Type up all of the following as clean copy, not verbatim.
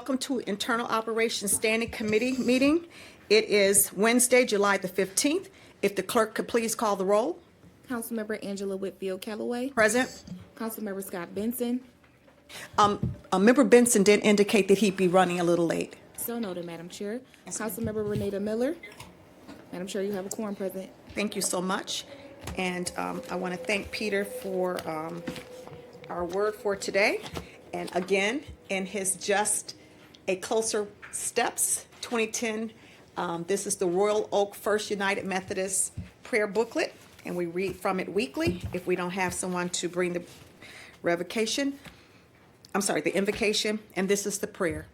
Welcome to Internal Operations Standing Committee meeting. It is Wednesday, July the 15th. If the clerk could please call the roll. Councilmember Angela Whitfield Callaway. Present. Councilmember Scott Benson. Member Benson did indicate that he'd be running a little late. So noted, Madam Chair. Councilmember Renata Miller. Madam Chair, you have a quorum present. Thank you so much. And I want to thank Peter for our word for today. And again, in his Just a Closer Steps 2010, this is the Royal Oak First United Methodist prayer booklet, and we read from it weekly if we don't have someone to bring the invocation, and this is the prayer.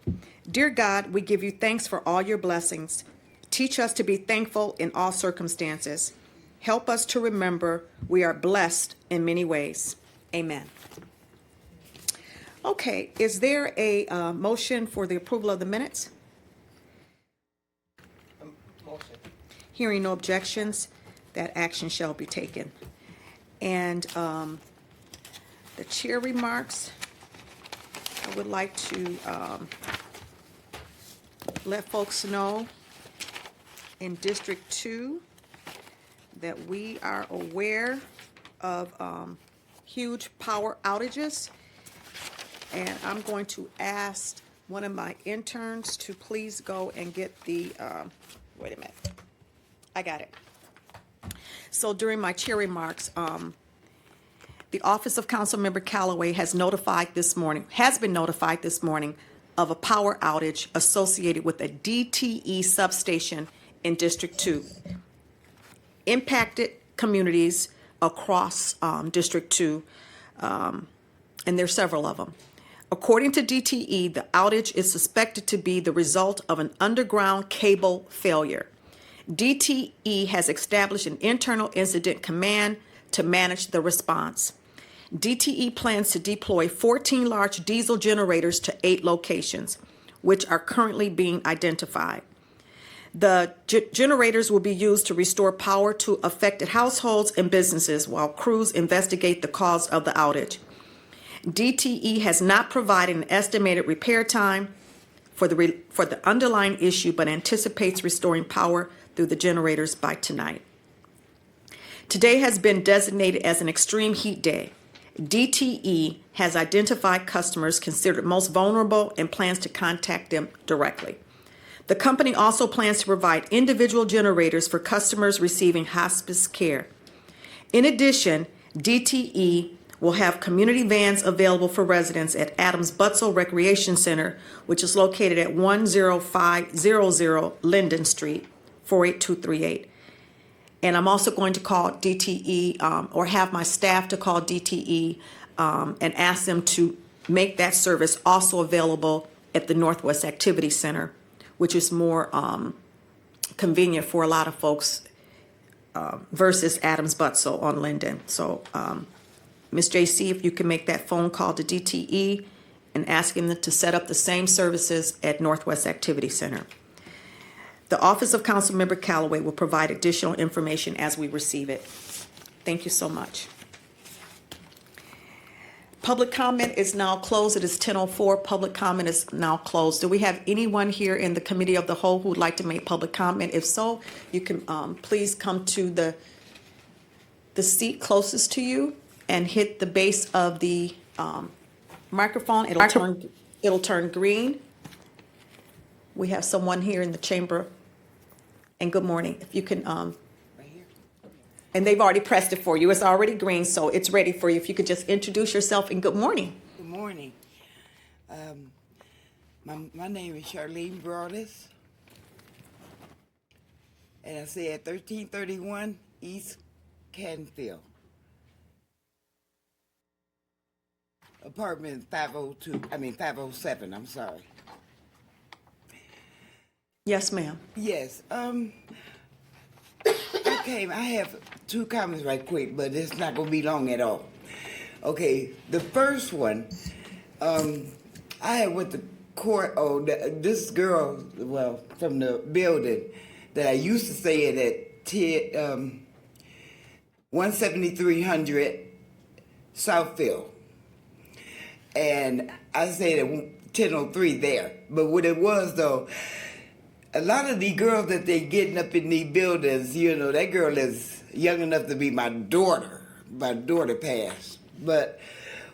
Dear God, we give you thanks for all your blessings. Teach us to be thankful in all circumstances. Help us to remember we are blessed in many ways. Amen. Okay, is there a motion for the approval of the minutes? Motion. Hearing no objections, that action shall be taken. And the chair remarks, I would like to let folks know in District 2 that we are aware of huge power outages. And I'm going to ask one of my interns to please go and get the, wait a minute. I got it. So during my chair remarks, the Office of Councilmember Callaway has been notified this morning of a power outage associated with a DTE substation in District 2. Impacted communities across District 2, and there's several of them. According to DTE, the outage is suspected to be the result of an underground cable failure. DTE has established an internal incident command to manage the response. DTE plans to deploy 14 large diesel generators to 8 locations, which are currently being identified. The generators will be used to restore power to affected households and businesses while crews investigate the cause of the outage. DTE has not provided an estimated repair time for the underlying issue, but anticipates restoring power through the generators by tonight. Today has been designated as an extreme heat day. DTE has identified customers considered most vulnerable and plans to contact them directly. The company also plans to provide individual generators for customers receiving hospice care. In addition, DTE will have community vans available for residents at Adams Butzel Recreation Center, which is located at 10500 Linden Street, 48238. And I'm also going to call DTE or have my staff to call DTE and ask them to make that service also available at the Northwest Activity Center, which is more convenient for a lot of folks versus Adams Butzel on Linden. So, Ms. JC, if you can make that phone call to DTE and ask them to set up the same services at Northwest Activity Center. The Office of Councilmember Callaway will provide additional information as we receive it. Thank you so much. Public comment is now closed. It is 10:04. Public comment is now closed. Do we have anyone here in the Committee of the Whole who would like to make public comment? If so, you can please come to the seat closest to you and hit the base of the microphone. It'll turn green. We have someone here in the chamber. And good morning. If you can, right here. And they've already pressed it for you. It's already green, so it's ready for you. If you could just introduce yourself and good morning. Good morning. My name is Charlene Broadus, and I stay at 1331 East Canfield. Apartment 507, I'm sorry. Yes, ma'am. Yes, I have 2 comments right quick, but it's not gonna be long at all. Okay, the first one, I had went to court, this girl, from the building that I used to stay at 17300 Southfield. And I stayed at 1003 there. But what it was though, a lot of the girls that they getting up in these buildings, you know, that girl is young enough to be my daughter. My daughter passed. But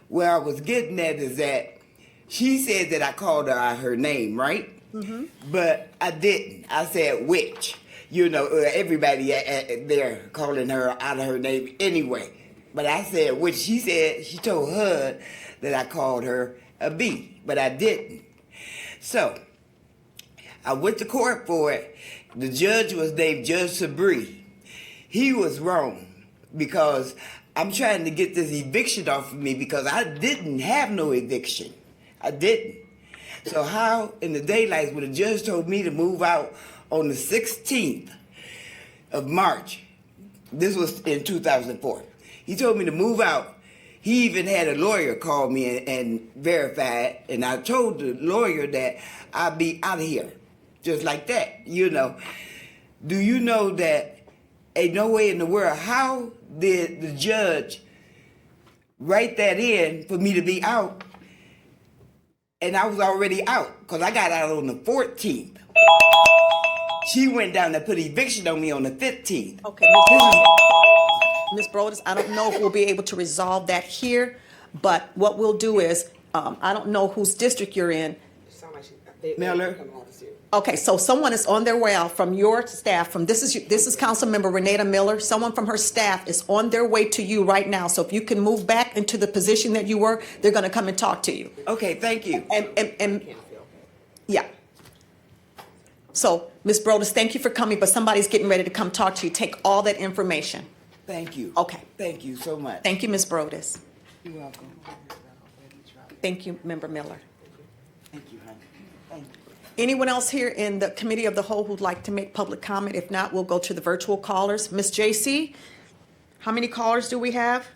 where I was getting at is that she said that I called her out her name, right? Mm-hmm. But I didn't. I said witch. You know, everybody there calling her out of her name anyway. But I said witch. She said, she told HUD that I called her a bee, but I didn't. So I went to court for it. The judge was named Judge Sabri. He was wrong because I'm trying to get this eviction off of me because I didn't have no eviction. I didn't. So how in the daylight when the judge told me to move out on the 16th of March, this was in 2004, he told me to move out. He even had a lawyer call me and verify it, and I told the lawyer that I'd be out of here, just like that, you know. Do you know that ain't no way in the world, how did the judge write that in for me to be out? And I was already out, because I got out on the 14th. She went down and put eviction on me on the 15th. Okay, Ms. Brodus, I don't know if we'll be able to resolve that here, but what we'll do is, I don't know whose district you're in. Miller. Okay, so someone is on their way out from your staff, this is Councilmember Renata Miller. Someone from her staff is on their way to you right now. So if you can move back into the position that you were, they're gonna come and talk to you. Okay, thank you. And yeah. So, Ms. Brodus, thank you for coming, but somebody's getting ready to come talk to you. Take all that information. Thank you. Okay. Thank you so much. Thank you, Ms. Brodus. You're welcome. Thank you, Member Miller. Thank you, honey. Thank you. Anyone else here in the Committee of the Whole who'd like to make public comment? If not, we'll go to the virtual callers. Ms. J.C., how many callers do we have?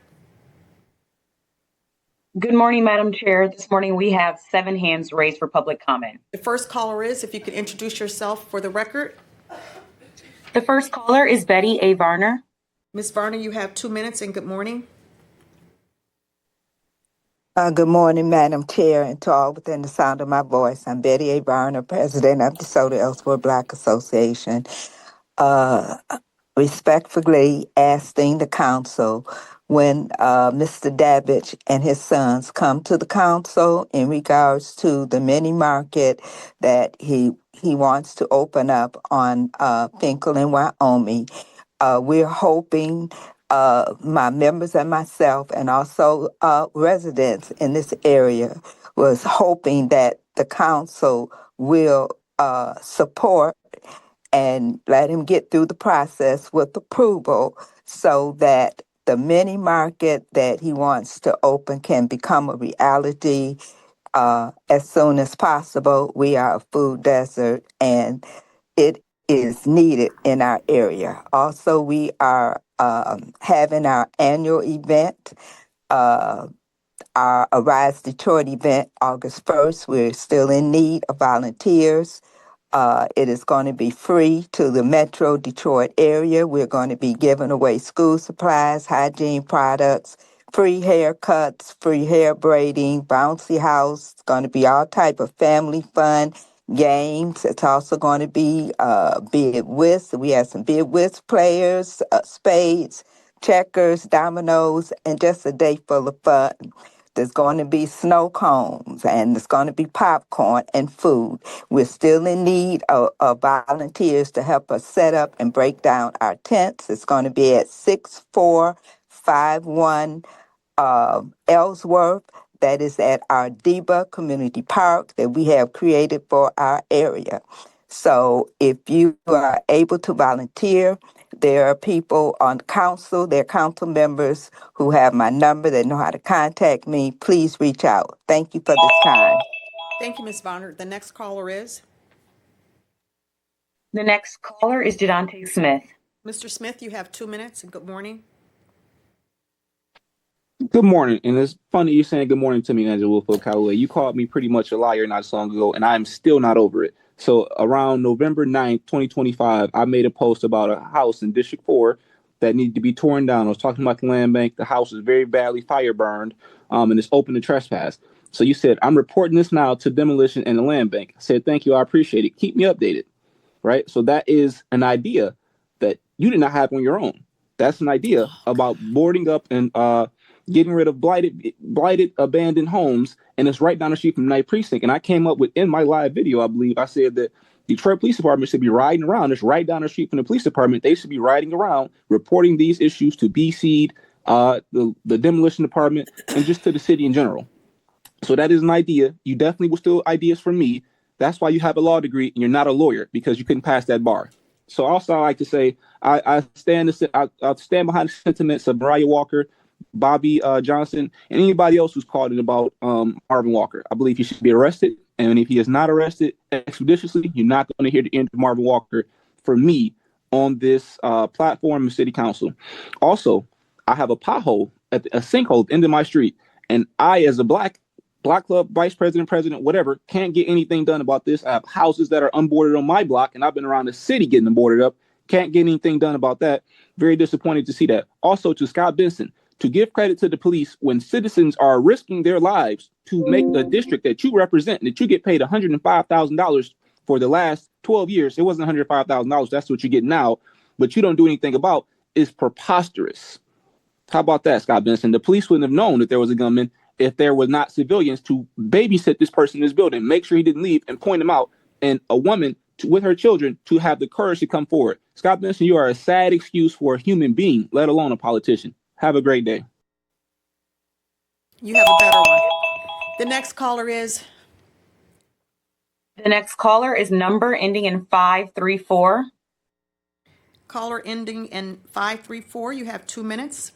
Good morning, Madam Chair. This morning we have 7 hands raised for public comment. The first caller is, if you could introduce yourself for the record. The first caller is Betty A. Varner. Ms. Varner, you have 2 minutes, and good morning. Good morning, Madam Chair, and to all within the sound of my voice. I'm Betty A. Barner, President of the Soda Elsewhere Black Association. Respectfully asking the council when Mr. Dabbage and his sons come to the council in regards to the mini market that he wants to open up on Finkel in Wyoming. We're hoping my members and myself, and also residents in this area, was hoping that the council will support and let him get through the process with approval so that the mini market that he wants to open can become a reality as soon as possible. We are a food desert and it is needed in our area. Also, we are having our annual event, our Arise Detroit event, August 1st. We're still in need of volunteers. It is going to be free to the Metro Detroit area. We're going to be giving away school supplies, hygiene products, free haircuts, free hair braiding, bouncy house. It's going to be all type of family fun games. It's also going to be bid whist. We have some bid whist players, spades, checkers, dominoes, and just a day full of fun. There's going to be snow cones, and there's going to be popcorn and food. We're still in need of volunteers to help us set up and break down our tents. It's going to be at 6451 Ellsworth. That is at our Deba Community Park that we have created for our area. So if you are able to volunteer, there are people on council, there are council members who have my number, that know how to contact me. Please reach out. Thank you for this time. Thank you, Ms. Varner. The next caller is? The next caller is Dedante Smith. Mr. Smith, you have 2 minutes, and good morning. Good morning, and it's funny you saying good morning to me, Angela Wilford Calloway. You called me pretty much a liar not so long ago, and I'm still not over it. So around November 9th, 2025, I made a post about a house in District 4 that needed to be torn down. I was talking about the land bank. The house is very badly fire burned, and it's open to trespass. So you said, I'm reporting this now to demolition and the land bank. I said, thank you. I appreciate it. Keep me updated. Right. So that is an idea that you did not have on your own. That's an idea about boarding up and getting rid of blighted abandoned homes. And it's right down the street from Night Precinct. And I came up with, in my live video, I believe, I said that Detroit Police Department should be riding around. It's right down the street from the police department. They should be riding around, reporting these issues to BC'd, the demolition department, and just to the city in general. So that is an idea. You definitely will steal ideas from me. That's why you have a law degree and you're not a lawyer, because you couldn't pass that bar. So also I like to say I stand behind the sentiments of Mariah Walker, Bobby Johnson, and anybody else who's called it about Marvin Walker. I believe he should be arrested. And if he is not arrested expeditiously, you're not going to hear the end of Marvin Walker from me on this platform in City Council. Also, I have a pothole, a sinkhole at the end of my street. And I, as a Black Club vice president, whatever, can't get anything done about this. I have houses that are unboarded on my block, and I've been around the city getting them boarded up. Can't get anything done about that. Very disappointed to see that. Also, to Scott Benson, to give credit to the police when citizens are risking their lives to make a district that you represent, that you get paid $105,000 for the last 12 years. It wasn't $105,000. That's what you get now, but you don't do anything about, is preposterous. How about that, Scott Benson? The police wouldn't have known that there was a gunman if there was not civilians to babysit this person in this building, make sure he didn't leave, and point him out, and a woman with her children to have the courage to come forward. Scott Benson, you are a sad excuse for a human being, let alone a politician. Have a great day. You have a better one. The next caller is? The next caller is number ending in 534. Caller ending in 534. You have 2 minutes.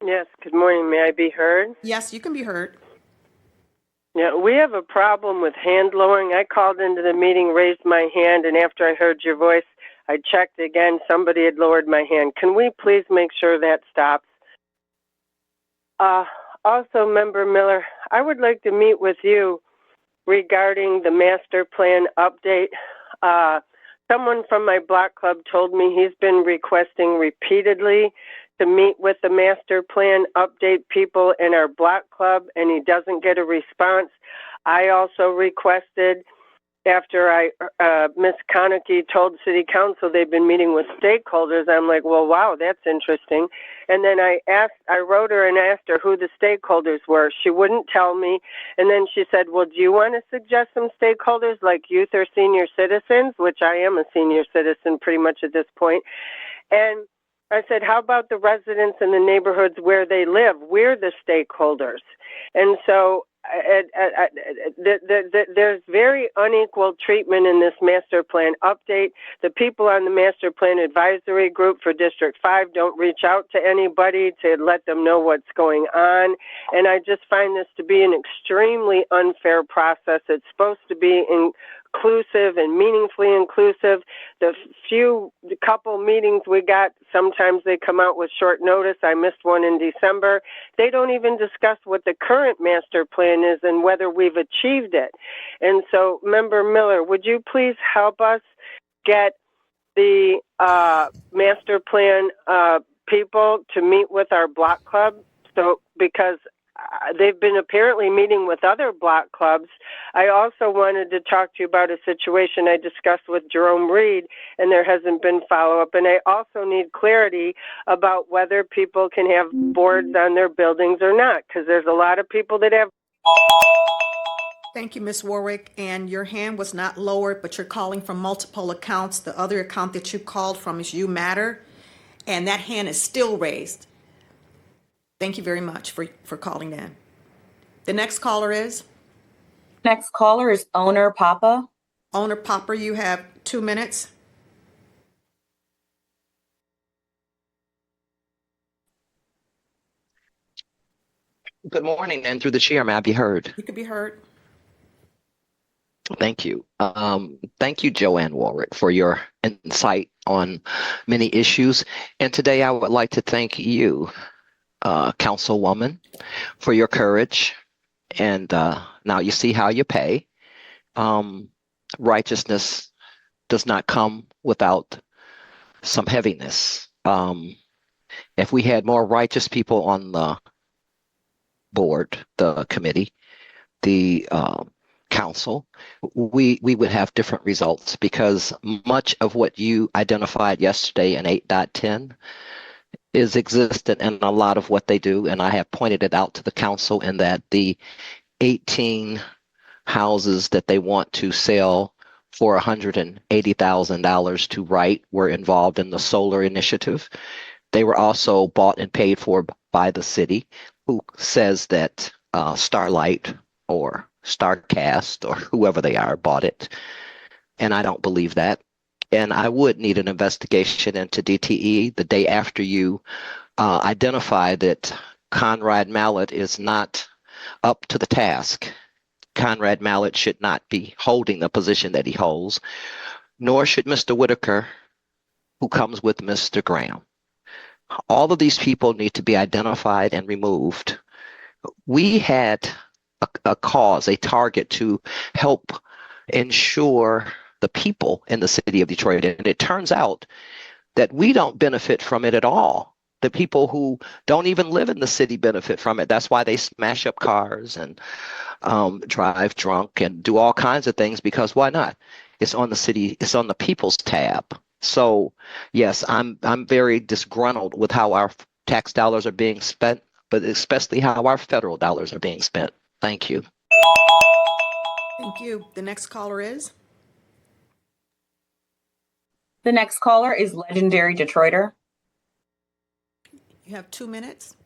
Yes, good morning. May I be heard? Yes, you can be heard. Yeah, we have a problem with hand lowering. I called into the meeting, raised my hand, and after I heard your voice, I checked again. Somebody had lowered my hand. Can we please make sure that stops? Also, Member Miller, I would like to meet with you regarding the master plan update. Someone from my block club told me he's been requesting repeatedly to meet with the master plan update people in our block club, and he doesn't get a response. I also requested, after Ms. Konecki told City Council they've been meeting with stakeholders, I'm like, well, wow, that's interesting. And then I wrote her and asked her who the stakeholders were. She wouldn't tell me. And then she said, well, do you want to suggest some stakeholders like youth or senior citizens, which I am a senior citizen pretty much at this point. And I said, how about the residents in the neighborhoods where they live? We're the stakeholders. And so there's very unequal treatment in this master plan update. The people on the master plan advisory group for District 5 don't reach out to anybody to let them know what's going on. And I just find this to be an extremely unfair process. It's supposed to be inclusive and meaningfully inclusive. The couple meetings we got, sometimes they come out with short notice. I missed one in December. They don't even discuss what the current master plan is and whether we've achieved it. And so, Member Miller, would you please help us get the master plan people to meet with our block club? So, because they've been apparently meeting with other block clubs. I also wanted to talk to you about a situation I discussed with Jerome Reed, and there hasn't been follow-up. And I also need clarity about whether people can have boards on their buildings or not, because there's a lot of people that have. Thank you, Ms. Warwick. And your hand was not lowered, but you're calling from multiple accounts. The other account that you called from is You Matter, and that hand is still raised. Thank you very much for calling in. The next caller is? Next caller is Owner Papa. Owner Papa, you have 2 minutes. Good morning, and through the chair, may I be heard? You can be heard. Thank you. Thank you, Joanne Warwick, for your insight on many issues. And today I would like to thank you, Councilwoman, for your courage. And now you see how you pay. Righteousness does not come without some heaviness. If we had more righteous people on the board, the committee, the council, we would have different results, because much of what you identified yesterday in 8.10 is existent in a lot of what they do. And I have pointed it out to the council in that the 18 houses that they want to sell for $180,000 to Wright were involved in the solar initiative. They were also bought and paid for by the city, who says that Starlight or Starcast or whoever they are bought it. And I don't believe that. And I would need an investigation into DTE the day after you identify that Conrad Mallett is not up to the task. Conrad Mallett should not be holding the position that he holds, nor should Mr. Whitaker, who comes with Mr. Graham. All of these people need to be identified and removed. We had a cause, a target to help ensure the people in the city of Detroit. And it turns out that we don't benefit from it at all. The people who don't even live in the city benefit from it. That's why they smash up cars and drive drunk and do all kinds of things, because why not? It's on the city, it's on the people's tab. So yes, I'm very disgruntled with how our tax dollars are being spent, but especially how our federal dollars are being spent. Thank you. Thank you. The next caller is? The next caller is legendary Detroiter. You have 2 minutes.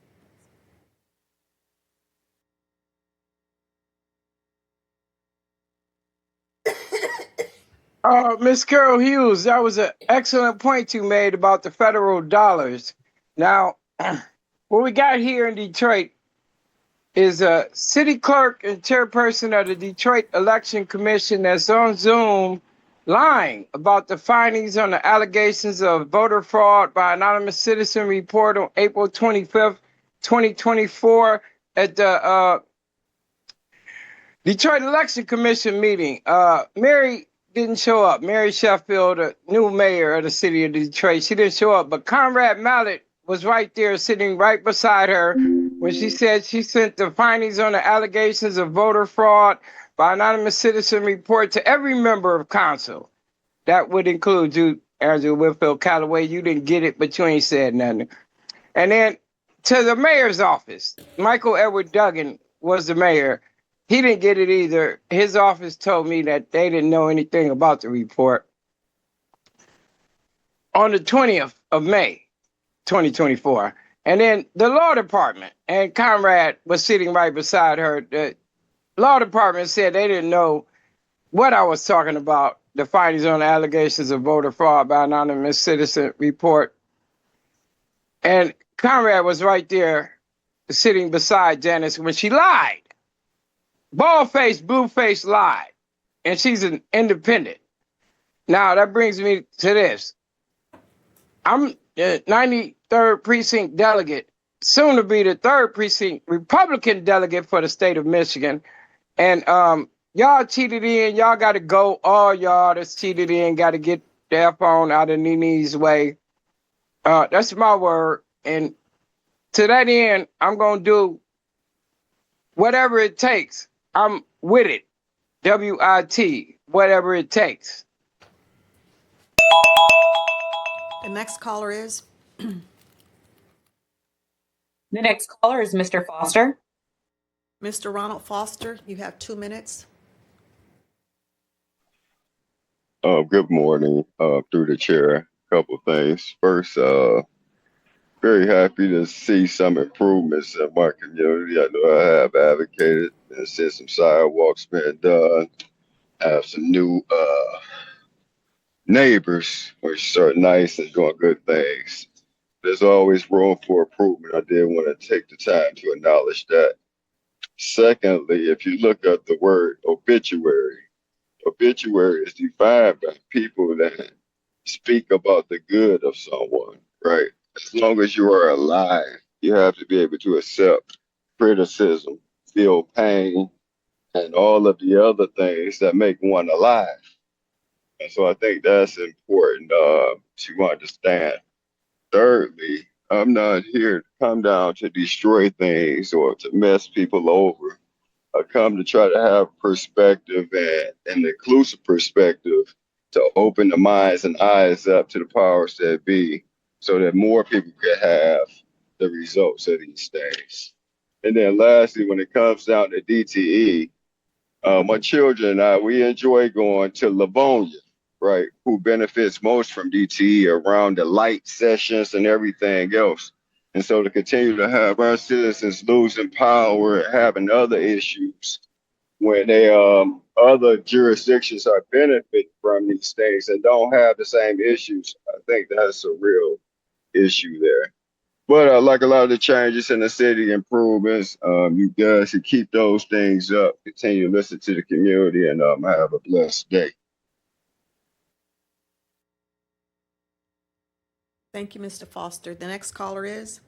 Miss Carol Hughes, that was an excellent point you made about the federal dollars. Now, what we got here in Detroit is a city clerk and chairperson of the Detroit Election Commission that's on Zoom lying about the findings on the allegations of voter fraud by anonymous citizen report on April 25th, 2024 at the Detroit Election Commission meeting. Mary didn't show up. Mary Sheffield, the new mayor of the city of Detroit, she didn't show up. But Conrad Mallett was right there sitting right beside her when she said she sent the findings on the allegations of voter fraud by anonymous citizen report to every member of council. That would include you, Angela Whitfield Callaway. You didn't get it, but you ain't said nothing. And then to the mayor's office, Michael Edward Duggan was the mayor. He didn't get it either. His office told me that they didn't know anything about the report. On the 20th of May, 2024. And then the law department, and Conrad was sitting right beside her. The law department said they didn't know what I was talking about, the findings on the allegations of voter fraud by anonymous citizen report. And Conrad was right there sitting beside Janice when she lied. Bald-faced, blue-faced lied. And she's an independent. Now, that brings me to this. I'm the 93rd precinct delegate, soon to be the 3rd precinct Republican delegate for the state of Michigan. And y'all cheated in. Y'all got to go. All y'all that's cheated in got to get their phone out of Nene's way. That's my word. And to that end, I'm going to do whatever it takes. I'm with it. W-I-T, whatever it takes. The next caller is? The next caller is Mr. Foster. Mr. Ronald Foster, you have 2 minutes. Good morning, through the chair. A couple things. First, very happy to see some improvements in my community. I know I have advocated and seen some sidewalks being done. I have some new neighbors, which are nice and doing good things. There's always room for improvement. I did want to take the time to acknowledge that. Secondly, if you look at the word obituary is defined by people that speak about the good of someone, right? As long as you are alive, you have to be able to accept criticism, feel pain, and all of the other things that make one alive. And so I think that's important to understand. Thirdly, I'm not here to come down to destroy things or to mess people over. I come to try to have perspective and an inclusive perspective to open the minds and eyes up to the powers that be so that more people can have the results of these things. And then lastly, when it comes down to DTE, my children and I, we enjoy going to Livonia, right? Who benefits most from DTE around the light sessions and everything else. And so to continue to have our citizens losing power and having other issues when they other jurisdictions are benefiting from these things and don't have the same issues, I think that's a real issue there. But like a lot of the changes in the city improvements, you guys should keep those things up. Continue to listen to the community and have a blessed day. Thank you, Mr. Foster. The next caller is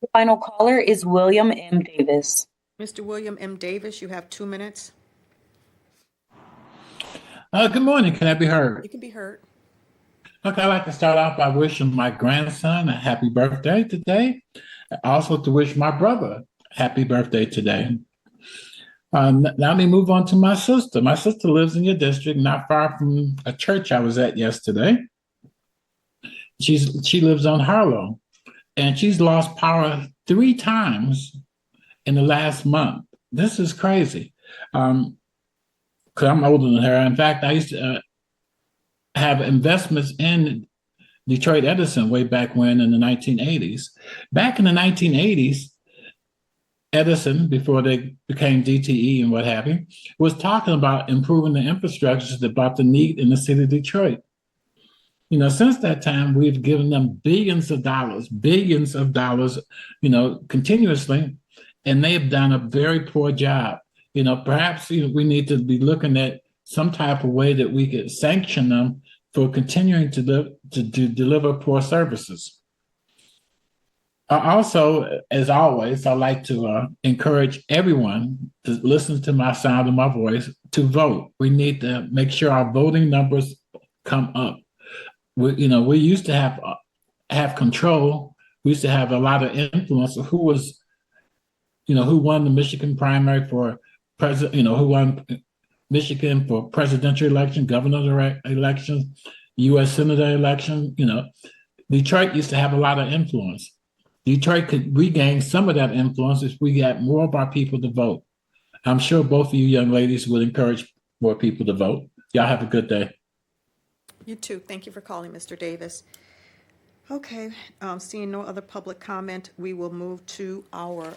The final caller is William M. Davis. Mr. William M. Davis. You have 2 minutes. Good morning. Can I be heard? You can be heard. Okay, I'd like to start off by wishing my grandson a happy birthday today. Also to wish my brother happy birthday today. Now let me move on to my sister. My sister lives in your district, not far from a church I was at yesterday. She lives on Harlow, and she's lost power 3 times in the last month. This is crazy. Because I'm older than her. In fact, I used to have investments in Detroit Edison way back when in the 1980s. Back in the 1980s, Edison, before they became DTE and what have you, was talking about improving the infrastructure about the need in the city of Detroit. You know, since that time, we've given them billions of dollars, continuously, and they have done a very poor job. You know, perhaps we need to be looking at some type of way that we could sanction them for continuing to deliver poor services. Also, as always, I like to encourage everyone to listen to my sound of my voice to vote. We need to make sure our voting numbers come up. We used to have control. We used to have a lot of influence of who won the Michigan primary for president, who won Michigan for presidential election, governor elections, U.S. senator election. Detroit used to have a lot of influence. Detroit could regain some of that influence if we got more of our people to vote. I'm sure both of you young ladies would encourage more people to vote. Y'all have a good day. You too. Thank you for calling, Mr. Davis. Okay, seeing no other public comment, we will move to our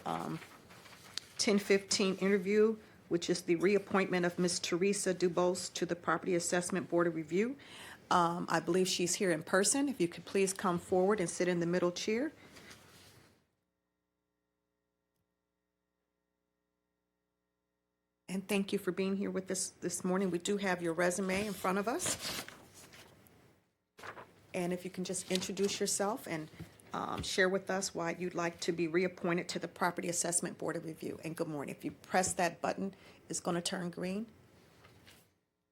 10:15 interview, which is the reappointment of Ms. Teresa Dubose to the Property Assessment Board of Review. I believe she's here in person. If you could please come forward and sit in the middle chair. And thank you for being here with us this morning. We do have your resume in front of us. And if you can just introduce yourself and share with us why you'd like to be reappointed to the Property Assessment Board of Review. And good morning. If you press that button, it's going to turn green.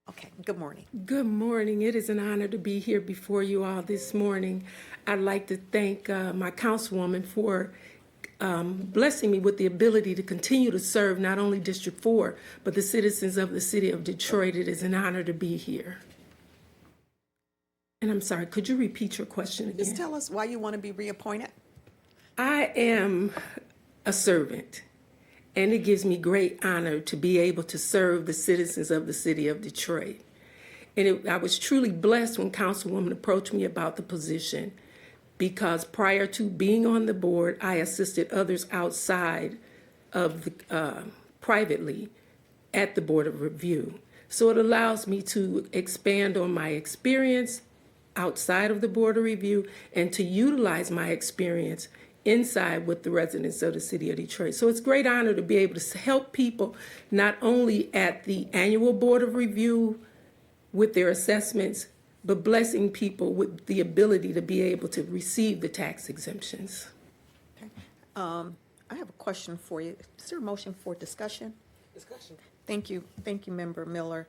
Okay, good morning. Good morning. It is an honor to be here before you all this morning. I'd like to thank my councilwoman for blessing me with the ability to continue to serve not only District 4, but the citizens of the city of Detroit. It is an honor to be here. And I'm sorry, could you repeat your question again? Just tell us why you want to be reappointed. I am a servant, and it gives me great honor to be able to serve the citizens of the city of Detroit. And I was truly blessed when Councilwoman approached me about the position, because prior to being on the board, I assisted others outside of the privately at the Board of Review. So it allows me to expand on my experience outside of the Board of Review and to utilize my experience inside with the residents of the city of Detroit. So it's a great honor to be able to help people not only at the annual Board of Review with their assessments, but blessing people with the ability to be able to receive the tax exemptions. Okay. I have a question for you. Is there a motion for discussion? Discussion. Thank you, Member Miller.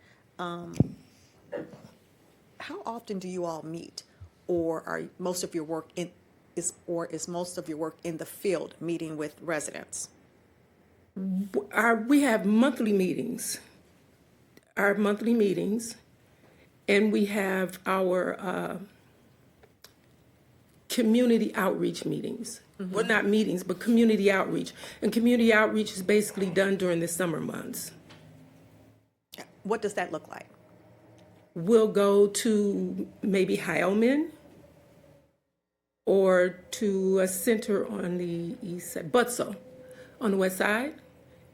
How often do you all meet, or are most of your work is most of your work in the field, meeting with residents? We have monthly meetings, and we have our community outreach meetings. Well, not meetings, but community outreach. And community outreach is basically done during the summer months. What does that look like? We'll go to maybe Heilman or to a center on the east side, Butzel, on the west side.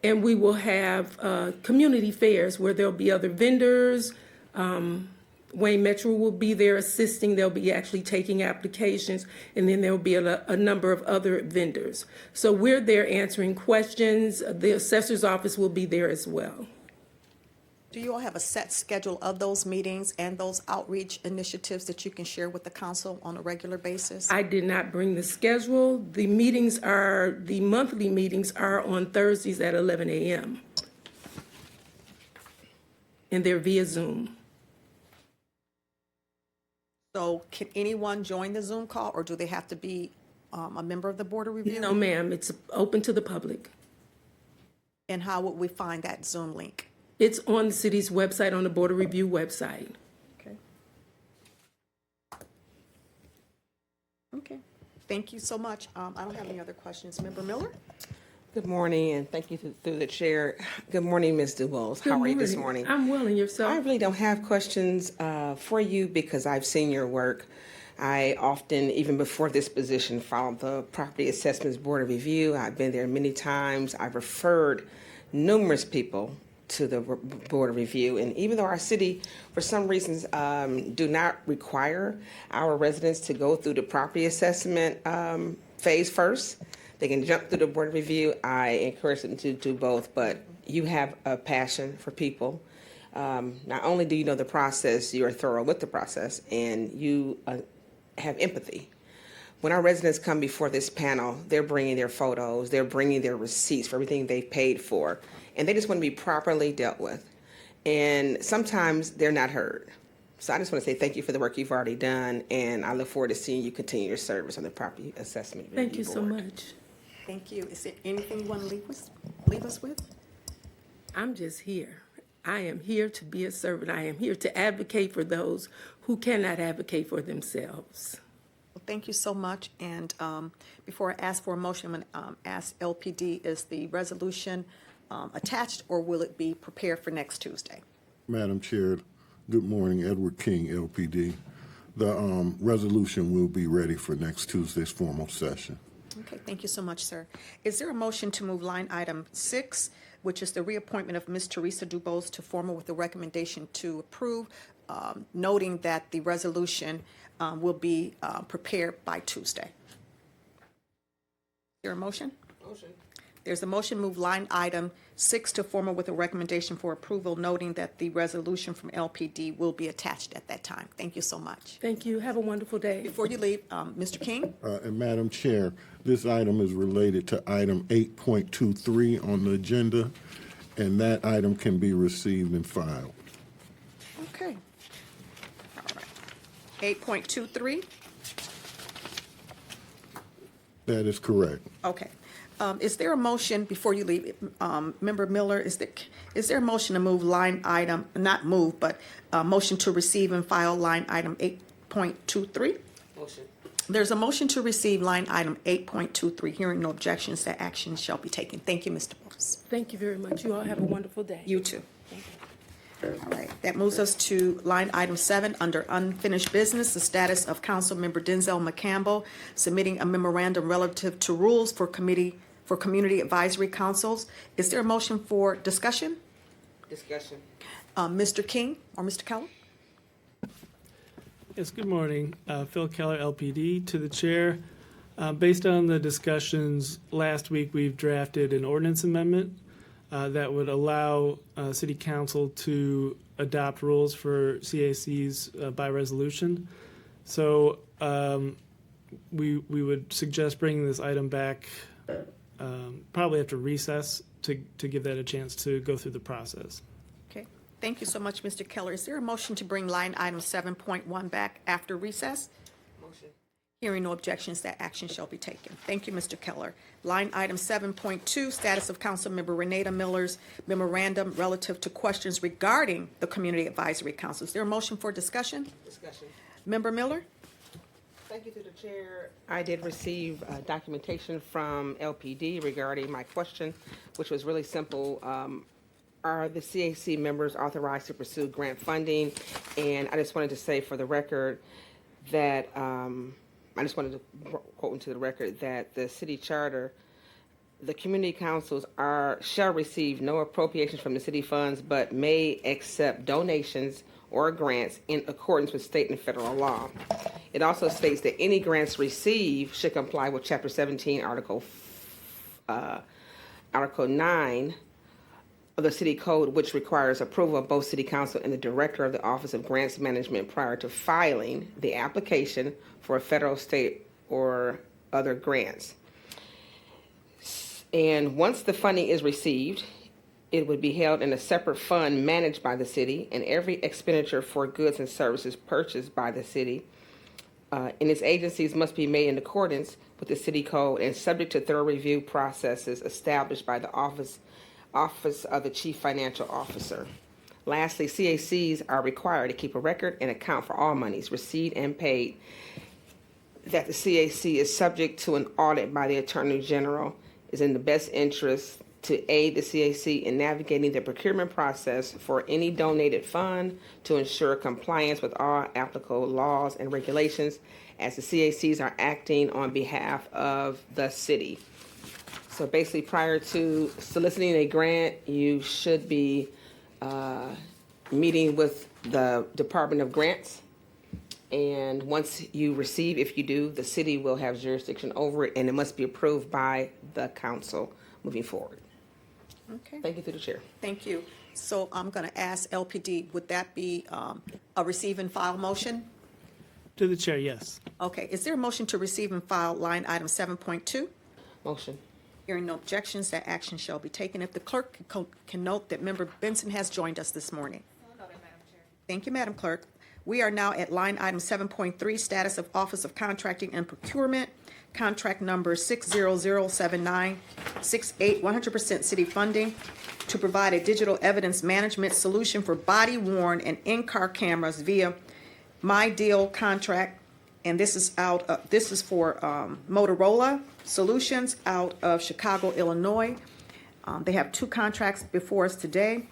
And we will have community fairs where there'll be other vendors. Wayne Metro will be there assisting. They'll be actually taking applications, and then there'll be a number of other vendors. So we're there answering questions. The assessor's office will be there as well. Do you all have a set schedule of those meetings and those outreach initiatives that you can share with the council on a regular basis? I did not bring the schedule. The monthly meetings are on Thursdays at 11 a.m. And they're via Zoom. So can anyone join the Zoom call, or do they have to be a member of the Board of Review? No, ma'am, it's open to the public. And how would we find that Zoom link? It's on the city's website, on the Board of Review website. Okay. Okay. Thank you so much. I don't have any other questions. Member Miller? Good morning, and thank you through the chair. Good morning, Ms. DeWolf. How are you this morning? I'm well, and yourself? I really don't have questions for you because I've seen your work. I often, even before this position, followed the Property Assessments Board of Review. I've been there many times. I've referred numerous people to the Board of Review, and even though our city, for some reasons, do not require our residents to go through the property assessment phase first, they can jump through the Board of Review. I encourage them to do both, but you have a passion for people. Not only do you know the process, you are thorough with the process, and you have empathy. When our residents come before this panel, they're bringing their photos, they're bringing their receipts for everything they've paid for, and they just want to be properly dealt with. And sometimes they're not heard. So I just want to say thank you for the work you've already done, and I look forward to seeing you continue your service on the Property Assessment Review Thank you so Board. much. Thank you. Is there anything you want to leave us with? I'm just here. I am here to be a servant. I am here to advocate for those who cannot advocate for themselves. Well, thank you so much. And before I ask for a motion, I'm going to ask LPD, is the resolution attached, or will it be prepared for next Tuesday? Madam Chair, good morning. Edward King, LPD. The resolution will be ready for next Tuesday's formal session. Okay, thank you so much, sir. Is there a motion to move line item 6, which is the reappointment of Ms. Teresa Dubose to formal with a recommendation to approve, noting that the resolution will be prepared by Tuesday? Is there a motion? Motion. There's a motion, move line item 6 to formal with a recommendation for approval, noting that the resolution from LPD will be attached at that time. Thank you so much. Thank you. Have a wonderful day. Before you leave, Mr. King? And Madam Chair, this item is related to item 8.23 on the agenda, and that item can be received and filed. Okay. All right. 8.23? That is correct. Okay. Is there a motion, before you leave, Member Miller, is there a motion to move line item, not move, but motion to receive and file line item 8.23? Motion. There's a motion to receive line item 8.23. Hearing no objections, that action shall be taken. Thank you, Mr. Morris. Thank you very much. You all have a wonderful day. You too. All right, that moves us to line item 7 under unfinished business, the status of Council Member Denzel McCampbell submitting a memorandum relative to rules for community advisory councils. Is there a motion for discussion? Discussion. Mr. King or Mr. Keller? Yes, good morning. Phil Keller, LPD, to the chair. Based on the discussions last week, we've drafted an ordinance amendment that would allow City Council to adopt rules for CACs by resolution. So we would suggest bringing this item back probably after recess to give that a chance to go through the process. Okay, thank you so much, Mr. Keller. Is there a motion to bring line item 7.1 back after recess? Motion. Hearing no objections, that action shall be taken. Thank you, Mr. Keller. Line item 7.2, status of Councilmember Renata Miller's memorandum relative to questions regarding the Community Advisory Council. Is there a motion for discussion? Discussion. Member Miller? Thank you to the chair. I did receive documentation from LPD regarding my question, which was really simple. Are the CAC members authorized to pursue grant funding? And I just wanted to say for the record that, I just wanted to quote into the record that the city charter, the community councils shall receive no appropriations from the city funds, but may accept donations or grants in accordance with state and federal law. It also states that any grants received should comply with Chapter 17, Article 9 of the City Code, which requires approval of both City Council and the Director of the Office of Grants Management prior to filing the application for a federal, state, or other grants. And once the funding is received, it would be held in a separate fund managed by the city, and every expenditure for goods and services purchased by the city and its agencies must be made in accordance with the city code and subject to thorough review processes established by the Office of the Chief Financial Officer. Lastly, CACs are required to keep a record and account for all monies received and paid, that the CAC is subject to an audit by the Attorney General, is in the best interest to aid the CAC in navigating the procurement process for any donated fund to ensure compliance with all applicable laws and regulations as the CACs are acting on behalf of the city. So basically, prior to soliciting a grant, you should be meeting with the Department of Grants. And once you receive, if you do, the city will have jurisdiction over it, and it must be approved by the council moving forward. Okay. Thank you through the chair. Thank you. So I'm going to ask LPD, would that be a receive and file motion? To the chair, yes. Okay. Is there a motion to receive and file line item 7.2? Motion. Hearing no objections, that action shall be taken. If the clerk can note that Member Benson has joined us this morning. Thank you, Madam Clerk. We are now at line item 7.3, status of Office of Contracting and Procurement, contract number 6007968, 100% city funding to provide a digital evidence management solution for body-worn and in-car cameras via My Deal contract. And this is for Motorola Solutions out of Chicago, Illinois. They have two contracts before us today.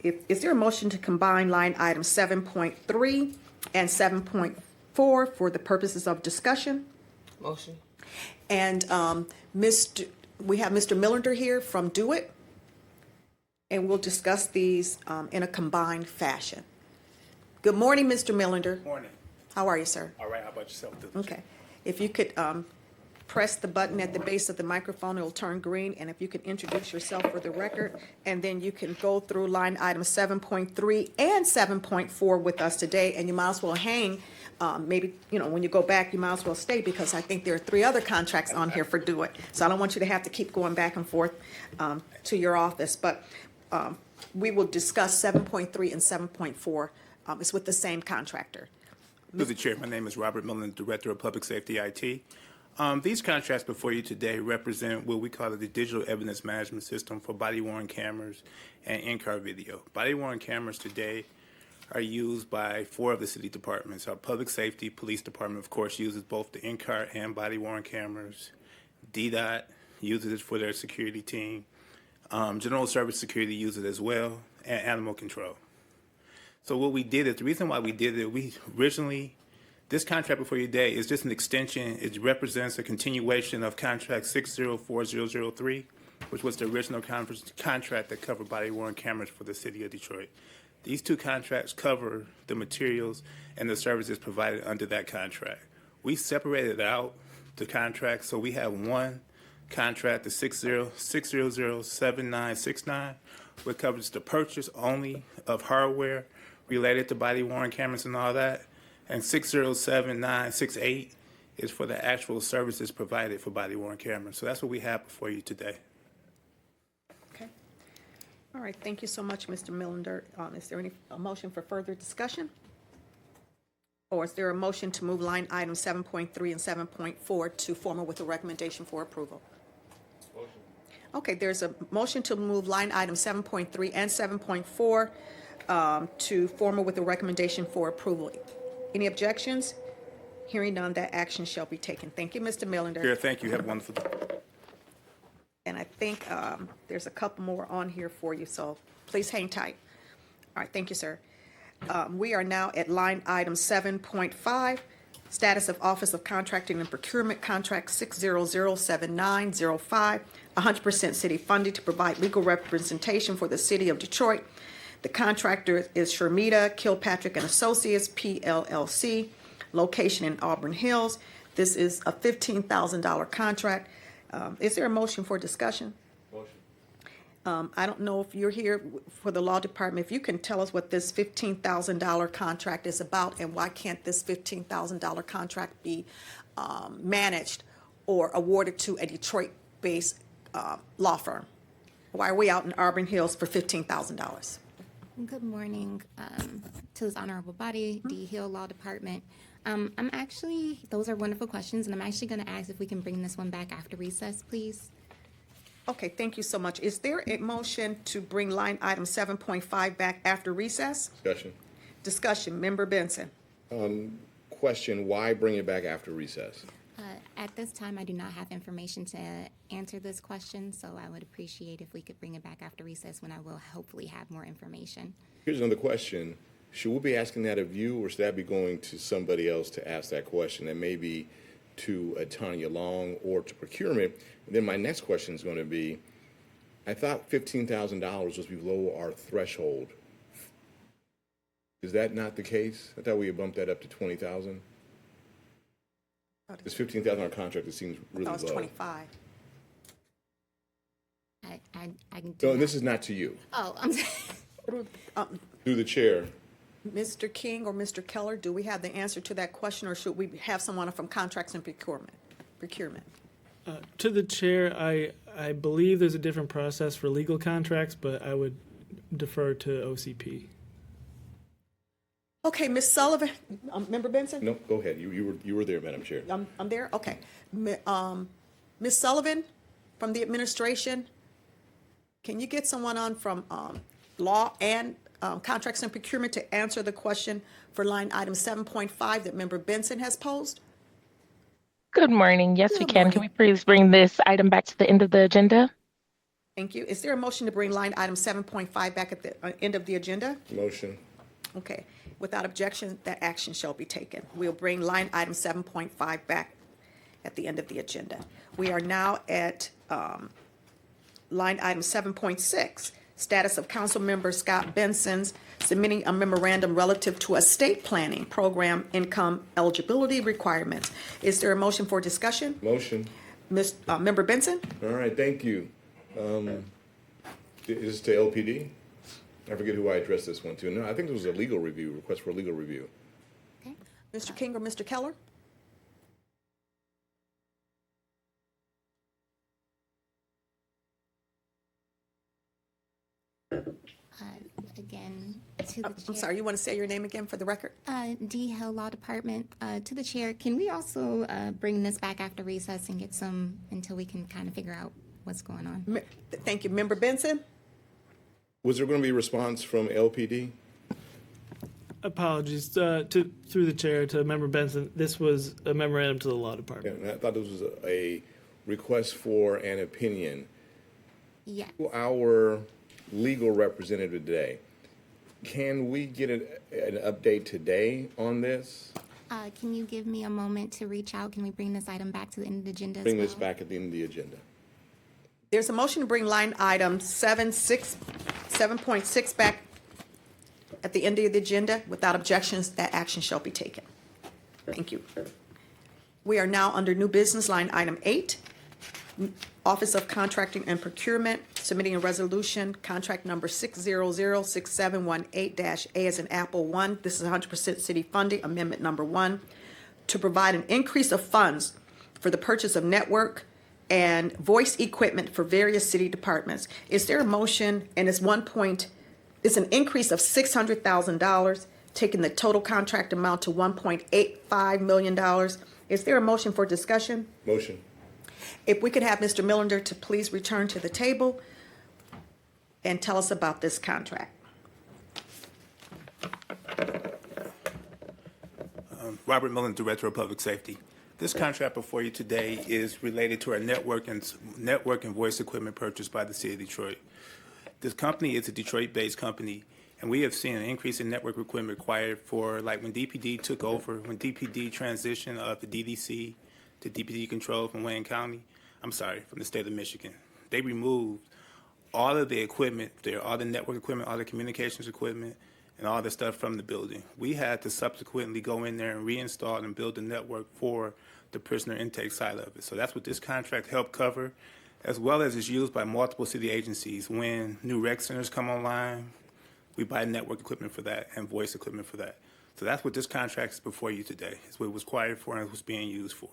Is there a motion to combine line items 7.3 and 7.4 for the purposes of discussion? Motion. And we have Mr. Millender here from Do It, and we'll discuss these in a combined fashion. Good morning, Mr. Millender. Morning. How are you, sir? All right, how about yourself? Okay. If you could press the button at the base of the microphone, it'll turn green, and if you could introduce yourself for the record, and then you can go through line items 7.3 and 7.4 with us today, and you might as well hang. Maybe, when you go back, you might as well stay, because I think there are 3 other contracts on here for Do It. So I don't want you to have to keep going back and forth to your office, but we will discuss 7.3 and 7.4. It's with the same contractor. Through the chair, my name is Robert Millen, Director of Public Safety IT. These contracts before you today represent what we call the digital evidence management system for body-worn cameras and in-car video. Body-worn cameras today are used by 4 of the city departments. Our public safety, police department, of course, uses both the in-car and body-worn cameras. DDOT uses it for their security team. General Service Security uses it as well, and Animal Control. So what we did is, the reason why we did it, this contract before you today is just an extension. It represents a continuation of contract 604003, which was the original contract that covered body-worn cameras for the city of Detroit. These 2 contracts cover the materials and the services provided under that contract. We separated out the contracts, so we have one contract, the 6007969, which covers the purchase only of hardware related to body-worn cameras and all that. And 6007968 is for the actual services provided for body-worn cameras. So that's what we have before you today. Okay. All right. Thank you so much, Mr. Millender. Is there a motion for further discussion? Or is there a motion to move line item 7.3 and 7.4 to formal with a recommendation for approval? Motion. Okay, there's a motion to move line item 7.3 and 7.4 to formal with a recommendation for approval. Any objections? Hearing none, that action shall be taken. Thank you, Mr. Millender. Chair, thank you. Have a wonderful day. And I think there's a couple more on here for you, so please hang tight. All right, thank you, sir. We are now at line item 7.5, status of Office of Contracting and Procurement, Contract 6007905, 100% city funding to provide legal representation for the City of Detroit. The contractor is Shermita Kilpatrick and Associates, PLLC, location in Auburn Hills. This is a $15,000 contract. Is there a motion for discussion? I don't know if you're here for the law department. If you can tell us what this $15,000 contract is about, and why can't this $15,000 contract be managed or awarded to a Detroit-based law firm? Why are we out in Auburn Hills for $15,000? Good morning to this honorable body, the Hill Law Department. Those are wonderful questions, and I'm actually going to ask if we can bring this one back after recess, please. Okay, thank you so much. Is there a motion to bring line item 7.5 back after recess? Discussion. Discussion. Member Benson. Question, why bring it back after recess? At this time, I do not have information to answer this question, so I would appreciate if we could bring it back after recess when I will hopefully have more information. Here's another question. Should we be asking that of you, or should that be going to somebody else to ask that question? And maybe to Tanya Long or to procurement. And then my next question is going to be, I thought $15,000 was below our threshold. Is that not the case? I thought we had bumped that up to $20,000. This $15,000 contract, it seems really low. That was 25. No, this is not to you. Oh, I'm Through the chair. Mr. King or Mr. Keller, do we have the answer to that question, or should we have someone from contracts and procurement? To the chair, I believe there's a different process for legal contracts, but I would defer to OCP. Okay, Ms. Sullivan, Member Benson? No, go ahead. You were there, Madam Chair. I'm there? Okay. Ms. Sullivan from the administration, can you get someone on from law and contracts and procurement to answer the question for line item 7.5 that Member Benson has posed? Good morning. Yes, we can. Can we please bring this item back to the end of the agenda? Thank you. Is there a motion to bring line item 7.5 back at the end of the agenda? Motion. Okay. Without objection, that action shall be taken. We'll bring line item 7.5 back at the end of the agenda. We are now at line item 7.6, status of Council Member Scott Benson's submitting a memorandum relative to estate planning program income eligibility requirements. Is there a motion for discussion? Motion. Member Benson? All right, thank you. Is this to LPD? I forget who I addressed this one to. No, I think it was a legal review, request for a legal review. Okay. Mr. King or Mr. Keller? Again, to the chair. I'm sorry, you want to say your name again for the record? D. Hill Law Department. To the chair, can we also bring this back after recess and get some, until we can kind of figure out what's going on? Thank you. Member Benson? Was there going to be a response from LPD? Apologies through the chair to Member Benson. This was a memorandum to the law department. Yeah, I thought this was a request for an opinion. Yeah. Our legal representative today, can we get an update today on this? Can you give me a moment to reach out? Can we bring this item back to the end of the agenda? Bring this back at the end of the agenda. There's a motion to bring line item 7.6 back at the end of the agenda. Without objections, that action shall be taken. Thank you. We are now under new business, line item 8. Office of Contracting and Procurement, submitting a resolution, contract number 6006718-A as in Apple 1. This is 100% city funding, amendment number 1, to provide an increase of funds for the purchase of network and voice equipment for various city departments. Is there a motion? And it's an increase of $600,000 taking the total contract amount to $1.85 million. Is there a motion for discussion? Motion. If we could have Mr. Millender to please return to the table and tell us about this contract. Robert Millen, Director of Public Safety. This contract before you today is related to our network and voice equipment purchased by the City of Detroit. This company is a Detroit-based company, and we have seen an increase in network equipment required for, like when DPD took over, when DPD transitioned the DDC to DPD control from Wayne County, from the state of Michigan. They removed all of the equipment there, all the network equipment, all the communications equipment, and all the stuff from the building. We had to subsequently go in there and reinstall and build the network for the prisoner intake side of it. So that's what this contract helped cover, as well as is used by multiple city agencies. When new rec centers come online, we buy network equipment for that and voice equipment for that. So that's what this contract is before you today. It's what it was acquired for and it was being used for.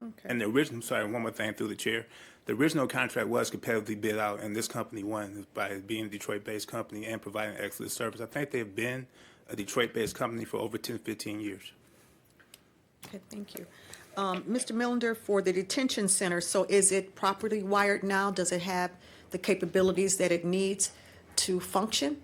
Okay. And the original, one more thing through the chair. The original contract was competitively bid out, and this company won by being a Detroit-based company and providing excellent service. I think they've been a Detroit-based company for over 10, 15 years. Okay, thank you. Mr. Millender, for the detention center, so is it properly wired now? Does it have the capabilities that it needs to function?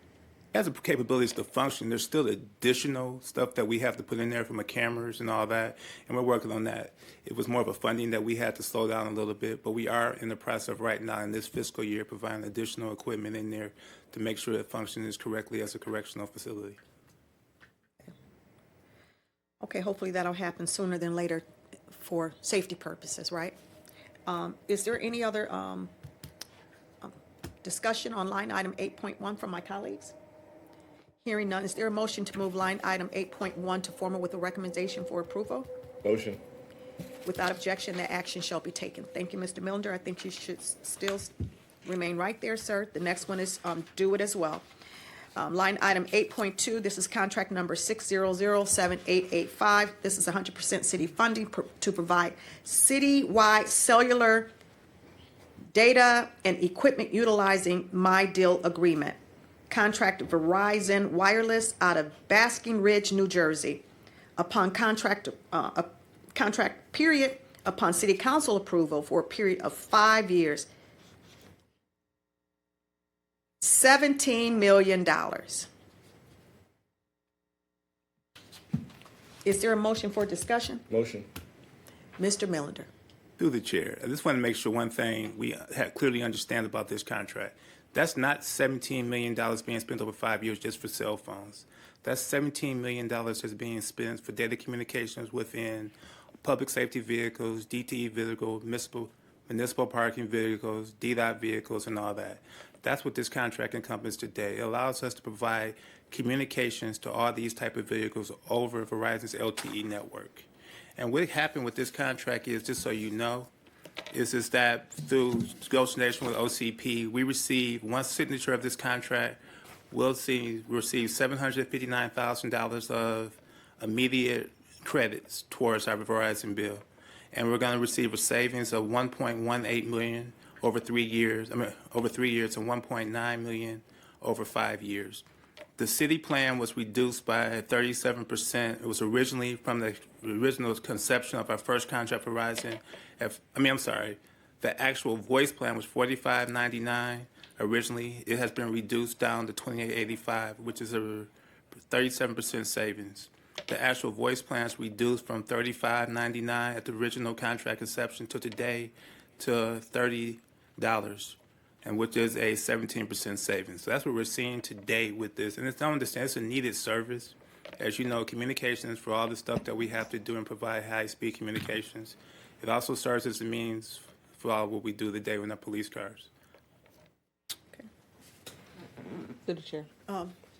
It has the capabilities to function. There's still additional stuff that we have to put in there from the cameras and all that, and we're working on that. It was more of a funding that we had to slow down a little bit, but we are in the process of right now in this fiscal year providing additional equipment in there to make sure it functions correctly as a correctional facility. Okay, hopefully that'll happen sooner than later for safety purposes, right? Is there any other discussion on line item 8.1 from my colleagues? Hearing none, is there a motion to move line item 8.1 to formal with a recommendation for approval? Motion. Without objection, that action shall be taken. Thank you, Mr. Millender. I think you should still remain right there, sir. The next one is do it as well. Line item 8.2, this is contract number 6007885. This is 100% city funding to provide citywide cellular data and equipment utilizing My Deal agreement. Contract Verizon Wireless out of Basking Ridge, New Jersey. Upon contract period, upon city council approval for a period of 5 years, $17 million. Is there a motion for discussion? Motion. Mr. Millender. Through the chair, I just want to make sure one thing we clearly understand about this contract. That's not $17 million being spent over 5 years just for cell phones. That's $17 million that's being spent for data communications within public safety vehicles, DTE vehicles, municipal parking vehicles, DDOT vehicles, and all that. That's what this contract encompasses today. It allows us to provide communications to all these type of vehicles over Verizon's LTE network. And what happened with this contract is, just so you know, is that through Ghost Nation with OCP, we receive one signature of this contract. We'll receive $759,000 of immediate credits towards our Verizon bill, and we're going to receive a savings of $1.18 million over 3 years. Over 3 years, and $1.9 million over 5 years. The city plan was reduced by 37%. It was originally from the original conception of our first contract for Verizon. The actual voice plan was $45.99 originally. It has been reduced down to $28.85, which is a 37% savings. The actual voice plans reduced from $35.99 at the original contract inception to today to $30, and which is a 17% savings. So that's what we're seeing today with this. And it's not understand it's a needed service. As you know, communications for all the stuff that we have to do and provide high-speed communications. It also serves as a means for all what we do today with our police cars. Through the chair.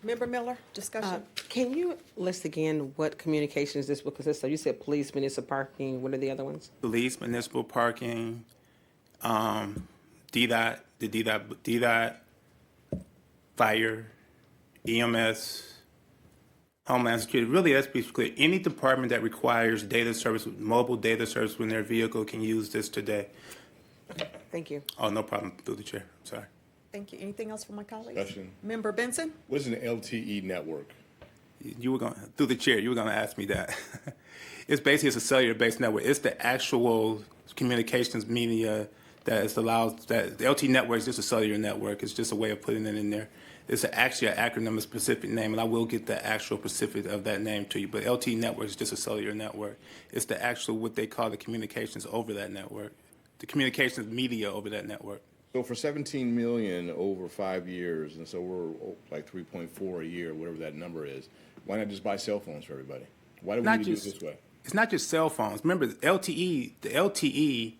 Member Miller, discussion. Can you list again what communications this will consist of? You said police, municipal parking. What are the other ones? Police, municipal parking, DDOT, fire, EMS, Homeland Security. Really, let's be clear. Any department that requires data service, mobile data service when their vehicle can use this today. Thank you. Oh, no problem. Through the chair. Sorry. Thank you. Anything else from my colleagues? Discussion. Member Benson? What is an LTE network? You were going through the chair. You were going to ask me that. It's a cellular-based network. It's the actual communications media that is allows that the LT network is just a cellular network. It's just a way of putting it in there. It's actually an acronym, a specific name, and I will get the actual specific of that name to you. But LT network is just a cellular network. It's the actual what they call the communications over that network, the communications media over that network. So for 17 million over 5 years, and so we're like 3.4 a year, whatever that number is, why not just buy cell phones for everybody? Why do we need to do it this way? It's not just cell phones. Remember, the LTE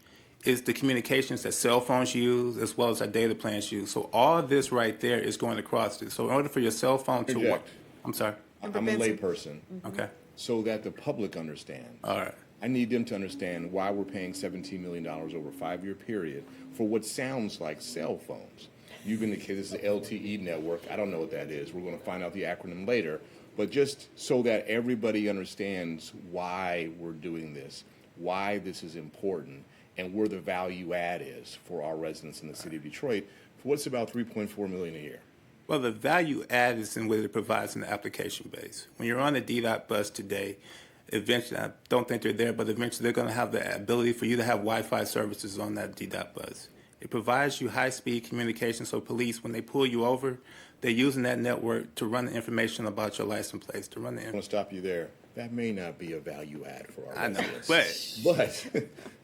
is the communications that cell phones use as well as our data plans use. So all of this right there is going across it. So in order for your cell phone to work, I'm sorry. I'm a layperson. Okay. So that the public understands. All right. I need them to understand why we're paying $17 million over a 5-year period for what sounds like cell phones. You've indicated this is the LTE network. I don't know what that is. We're going to find out the acronym later. But just so that everybody understands why we're doing this, why this is important, and where the value add is for our residents in the city of Detroit, for what's about $3.4 million a year. Well, the value add is in what it provides in the application base. When you're on the DDOT bus today, eventually, I don't think they're there, but eventually they're going to have the ability for you to have Wi-Fi services on that DDOT bus. It provides you high-speed communication, so police, when they pull you over, they're using that network to run the information about your license plates, to run the. I'm going to stop you there. That may not be a value add for our residents, but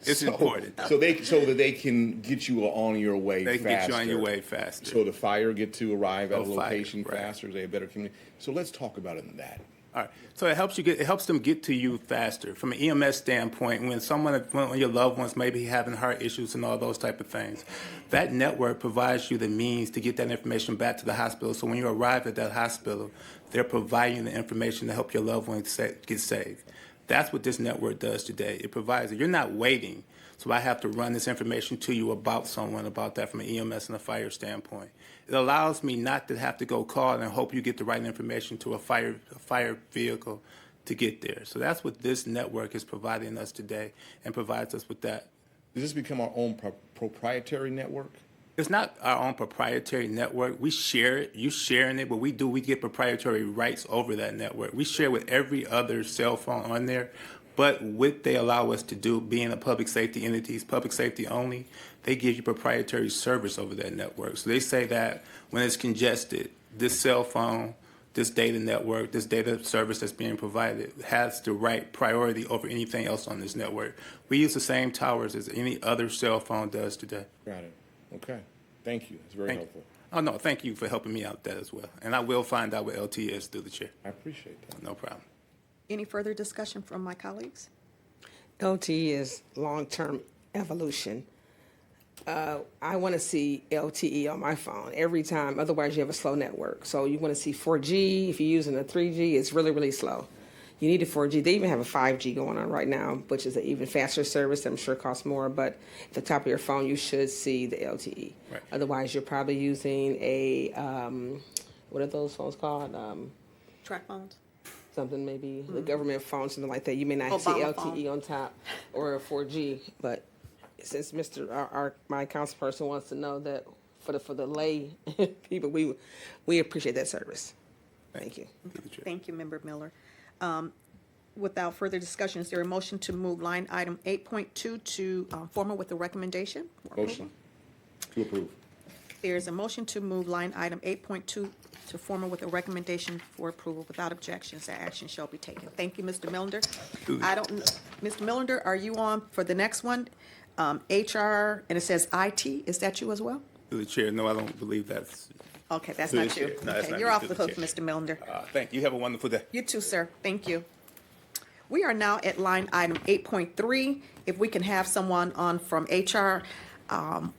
it's important. So that they can get you on your way they faster. They can get you on your way faster. So the fire get to arrive at a location faster. They have better community. So let's talk about it in that. All right. So it helps them get to you faster. From an EMS standpoint, when your loved ones may be having heart issues and all those type of things, that network provides you the means to get that information back to the hospital. So when you arrive at that hospital, they're providing the information to help your loved ones get saved. That's what this network does today. It provides it. You're not waiting. So I have to run this information to you about someone, about that from an EMS and a fire standpoint. It allows me not to have to go call and hope you get the right information to a fire vehicle to get there. So that's what this network is providing us today and provides us with that. Does this become our own proprietary network? It's not our own proprietary network. We share it. You sharing it, but we get proprietary rights over that network. We share with every other cell phone on there. But what they allow us to do, being a public safety entities, public safety only, they give you proprietary service over that network. So they say that when it's congested, this cell phone, this data network, this data service that's being provided has the right priority over anything else on this network. We use the same towers as any other cell phone does today. Got it. Okay. Thank you. It's very helpful. Oh, no, thank you for helping me out with that as well. And I will find out what LT is through the chair. I appreciate that. No problem. Any further discussion from my colleagues? LTE is long-term evolution. I want to see LTE on my phone every time. Otherwise, you have a slow network. So you want to see 4G. If you're using a 3G, it's really, really slow. You need a 4G. They even have a 5G going on right now, which is an even faster service. I'm sure costs more, but at the top of your phone, you should see the LTE. Right. Otherwise, you're probably using a, what are those phones called? Track phones? Something maybe the government phone, something like that. You may not see Obama LTE on top or a 4G, but since my council person wants to know that for the lay people, we appreciate that service. Thank you. Thank you, Member Miller. Without further discussion, is there a motion to move line item 8.2 to formal with the recommendation? Motion to approve. There's a motion to move line item 8.2 to formal with a recommendation for approval without objections. That action shall be taken. Thank you, Mr. Millender. Mr. Millender, are you on for the next one? HR, and it says IT. Is that you as well? Through the chair, no, I don't believe that's. Okay, that's Through not the you. chair. No, that's Okay, not you're me. off Through the the hook, chair. Mr. Millender. Thank you. Have a wonderful day. You too, sir. Thank you. We are now at line item 8.3. If we can have someone on from HR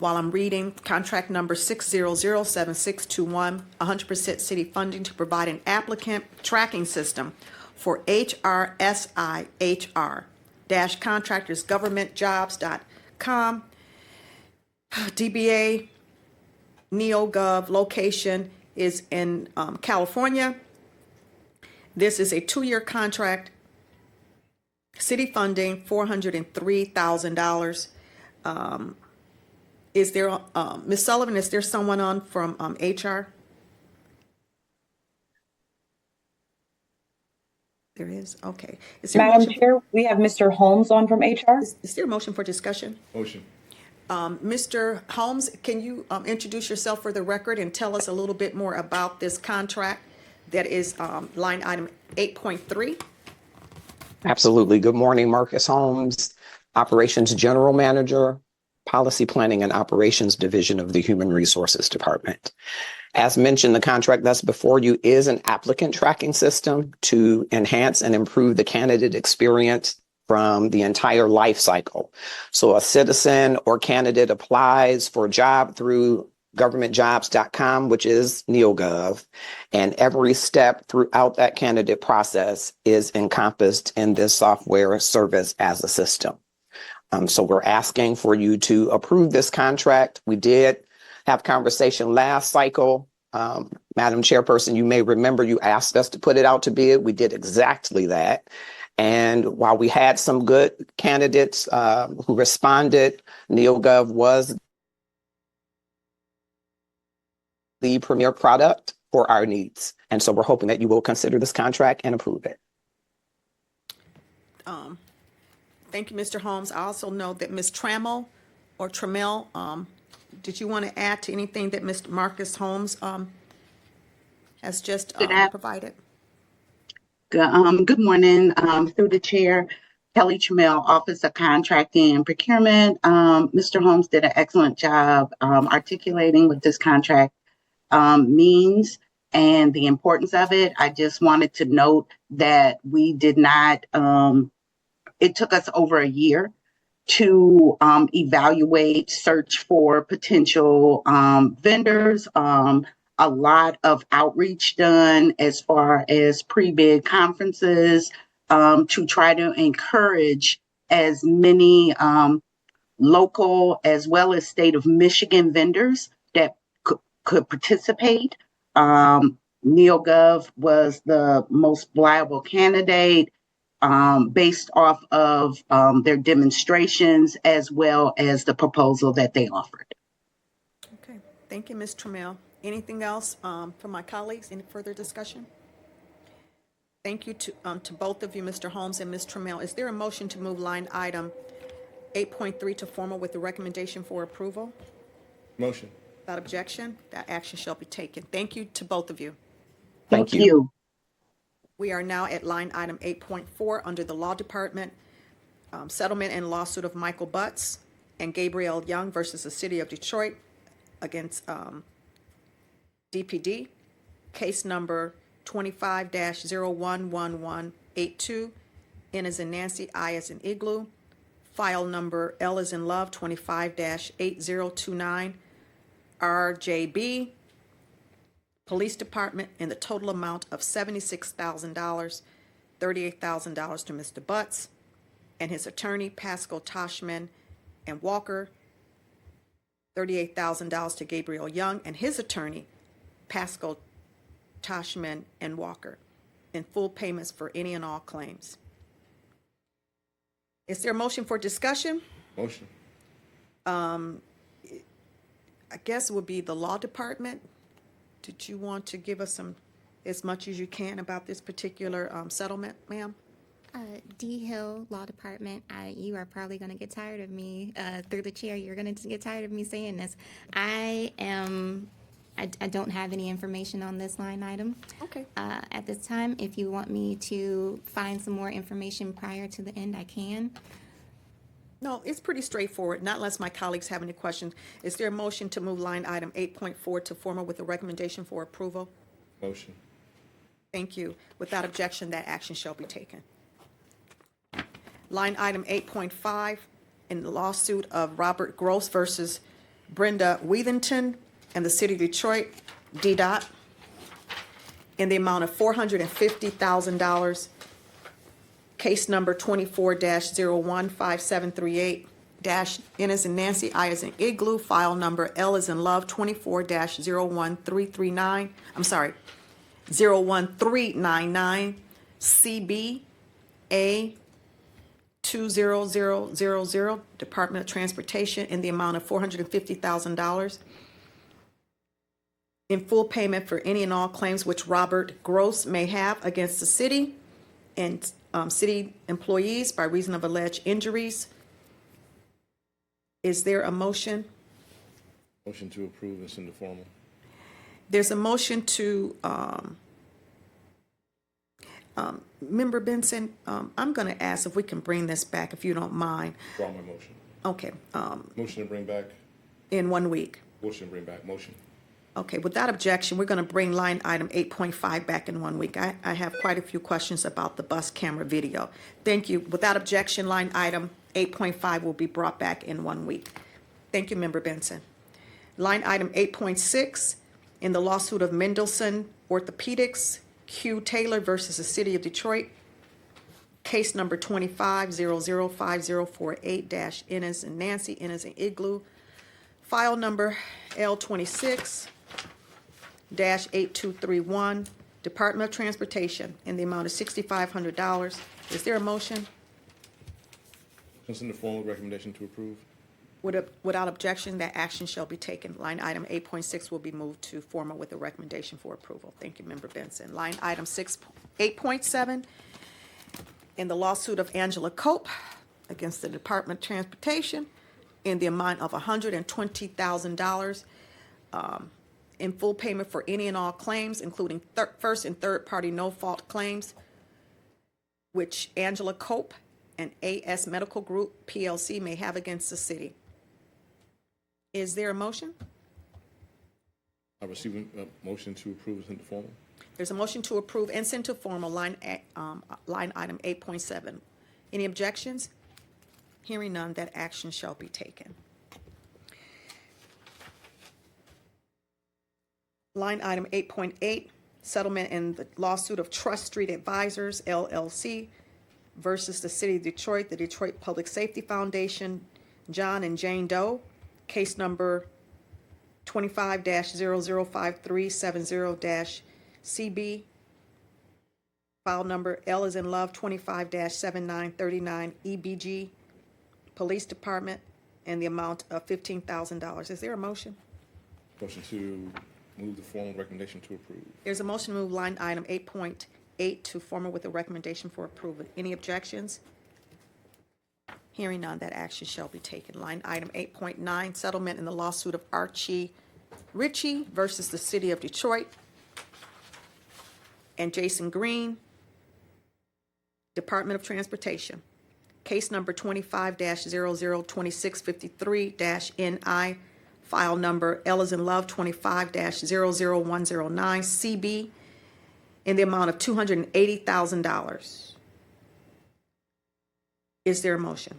while I'm reading contract number 6007621, 100% city funding to provide an applicant tracking system for HRSI HR contractorsgovernmentjobs.com. DBA NeoGov location is in California. This is a 2-year contract. City funding, $403,000. Is there, Ms. Sullivan, is there someone on from HR? There is, okay. Is there a Madam motion? Chair, we have Mr. Holmes on from HR. Is there a motion for discussion? Motion. Mr. Holmes, can you introduce yourself for the record and tell us a little bit more about this contract that is line item 8.3? Absolutely. Good morning, Marcus Holmes, Operations General Manager, Policy Planning and Operations Division of the Human Resources Department. As mentioned, the contract that's before you is an applicant tracking system to enhance and improve the candidate experience from the entire life cycle. So a citizen or candidate applies for a job through governmentjobs.com, which is NeoGov, and every step throughout that candidate process is encompassed in this software service as a system. So we're asking for you to approve this contract. We did have conversation last cycle. Madam Chairperson, you may remember you asked us to put it out to bid. We did exactly that. And while we had some good candidates who responded, NeoGov was the premier product for our needs. And so we're hoping that you will consider this contract and approve it. Thank you, Mr. Holmes. I also know that Ms. Trammell or Trammell, did you want to add to anything that Mr. Marcus Holmes has just provided? Good morning. Through the chair, Kelly Trammell, Office of Contracting and Procurement. Mr. Holmes did an excellent job articulating what this contract means and the importance of it. I just wanted to note that we did not, it took us over a year to evaluate, search for potential vendors, a lot of outreach done as far as pre-bid conferences to try to encourage as many local as well as state of Michigan vendors that could participate. NeoGov was the most viable candidate based off of their demonstrations as well as the proposal that they offered. Okay, thank you, Ms. Trammell. Anything else from my colleagues? Any further discussion? Thank you to both of you, Mr. Holmes and Ms. Trammell. Is there a motion to move line item 8.3 to formal with the recommendation for approval? Motion. Without objection, that action shall be taken. Thank you to both of you. Thank you. We are now at line item 8.4 under the Law Department, settlement and lawsuit of Michael Butts and Gabriel Young versus the City of Detroit against DPD, case number 25-011182, N as in Nancy, I as in Igloo, file number L as in Love 25-8029, RJB, Police Department, in the total amount of $76,000, $38,000 to Mr. Butts and his attorney, Pascal Toshman and Walker, $38,000 to Gabriel Young and his attorney, Pascal Toshman and Walker, in full payments for any and all claims. Is there a motion for discussion? Motion. I guess it would be the Law Department. Did you want to give us as much as you can about this particular settlement, ma'am? D Hill Law Department, you are probably going to get tired of me, through the chair, you're going to get tired of me saying this. I don't have any information on this line item. Okay. At this time, if you want me to find some more information prior to the end, I can. No, it's pretty straightforward, not unless my colleagues have any questions. Is there a motion to move line item 8.4 to formal with a recommendation for approval? Motion. Thank you. Without objection, that action shall be taken. Line item 8.5, in the lawsuit of Robert Gross versus Brenda Weathington and the City of Detroit, DDOT, in the amount of $450,000. Case number 24-015738, N as in Nancy, I as in Igloo, file number L as in Love 24-01339, 01399, CBA 20000, Department of Transportation, in the amount of $450,000 in full payment for any and all claims which Robert Gross may have against the city and city employees by reason of alleged injuries. Is there a motion? Motion to approve and send to formal. There's a motion to, Member Benson, I'm going to ask if we can bring this back, if you don't mind. Draw my motion. Okay, Motion to bring back. in 1 week. Motion to bring back. Motion. Okay, without objection, we're going to bring line item 8.5 back in 1 week. I have quite a few questions about the bus camera video. Thank you. Without objection, line item 8.5 will be brought back in 1 week. Thank you, Member Benson. Line item 8.6, in the lawsuit of Mendelsohn Orthopedics, Q Taylor versus the City of Detroit, case number 25005048-N as in Nancy, N as in Igloo, file number L26-8231, Department of Transportation, in the amount of $6,500. Is there a motion? Send the formal recommendation to approve. Without objection, that action shall be taken. Line item 8.6 will be moved to formal with a recommendation for approval. Thank you, Member Benson. Line item 8.7, in the lawsuit of Angela Cope against the Department of Transportation in the amount of $120,000 in full payment for any and all claims, including first and third party no fault claims, which Angela Cope and AS Medical Group PLC may have against the city. Is there a motion? I receive a motion to approve and send to formal. There's a motion to approve and send to formal line item 8.7. Any objections? Hearing none, that action shall be taken. Line item 8.8, settlement in the lawsuit of Trust Street Advisors, LLC versus the City of Detroit, the Detroit Public Safety Foundation, John and Jane Doe, case number 25-005370-CB, file number L as in Love 25-7939 EBG, Police Department, and the amount of $15,000. Is there a motion? Motion to move the formal recommendation to approve. There's a motion to move line item 8.8 to formal with a recommendation for approval. Any objections? Hearing none, that action shall be taken. Line item 8.9, settlement in the lawsuit of Archie Ritchie versus the City of Detroit and Jason Green, Department of Transportation. Case number 25-002653-NI, file number L as in Love 25-00109-CB, in the amount of $280,000. Is there a motion?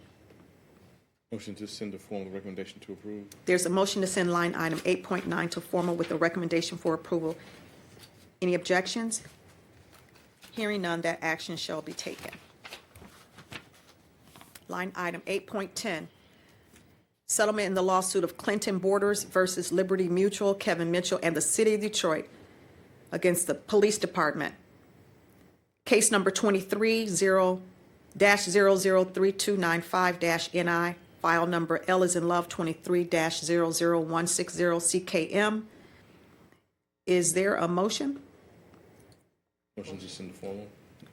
Motion to send a formal recommendation to approve. There's a motion to send line item 8.9 to formal with a recommendation for approval. Any objections? Hearing none, that action shall be taken. Line item 8.10, settlement in the lawsuit of Clinton Borders versus Liberty Mutual, Kevin Mitchell, and the City of Detroit against the Police Department. Case number 23-003295-NI, file number L as in Love 23-00160-CKM. Is there a motion? Motion to send to formal.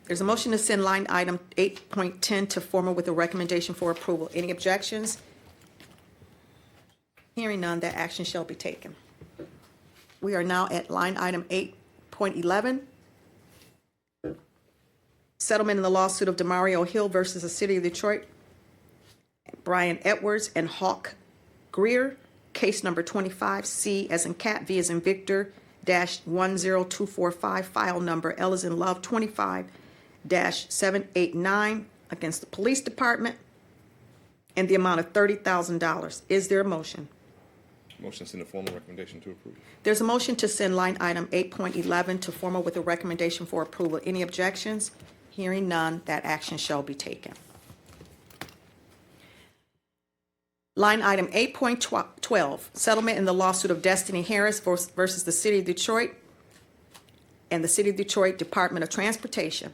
There's a motion to send line item 8.10 to formal with a recommendation for approval. Any objections? Hearing none, that action shall be taken. We are now at line item 8.11. Settlement in the lawsuit of Demario Hill versus the City of Detroit, Brian Edwards and Hawk Greer, case number 25C as in cat, V as in Victor, -10245, file number L as in Love 25-789 against the Police Department, and the amount of $30,000. Is there a motion? Motion to send a formal recommendation to approve. There's a motion to send line item 8.11 to formal with a recommendation for approval. Any objections? Hearing none, that action shall be taken. Line item 8.12, settlement in the lawsuit of Destiny Harris versus the City of Detroit and the City of Detroit Department of Transportation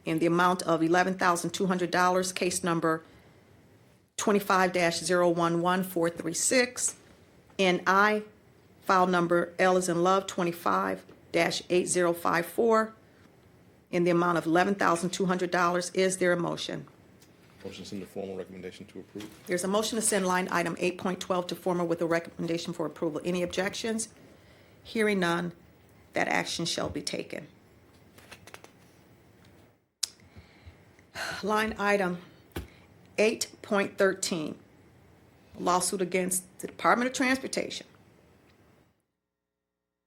in the amount of $11,200, case number 25-011436, NI, file number L as in Love 25-8054, in the amount of $11,200. Is there a motion? Motion to send the formal recommendation to approve. There's a motion to send line item 8.12 to formal with a recommendation for approval. Any objections? Hearing none, that action shall be taken. Line item 8.13, lawsuit against the Department of Transportation.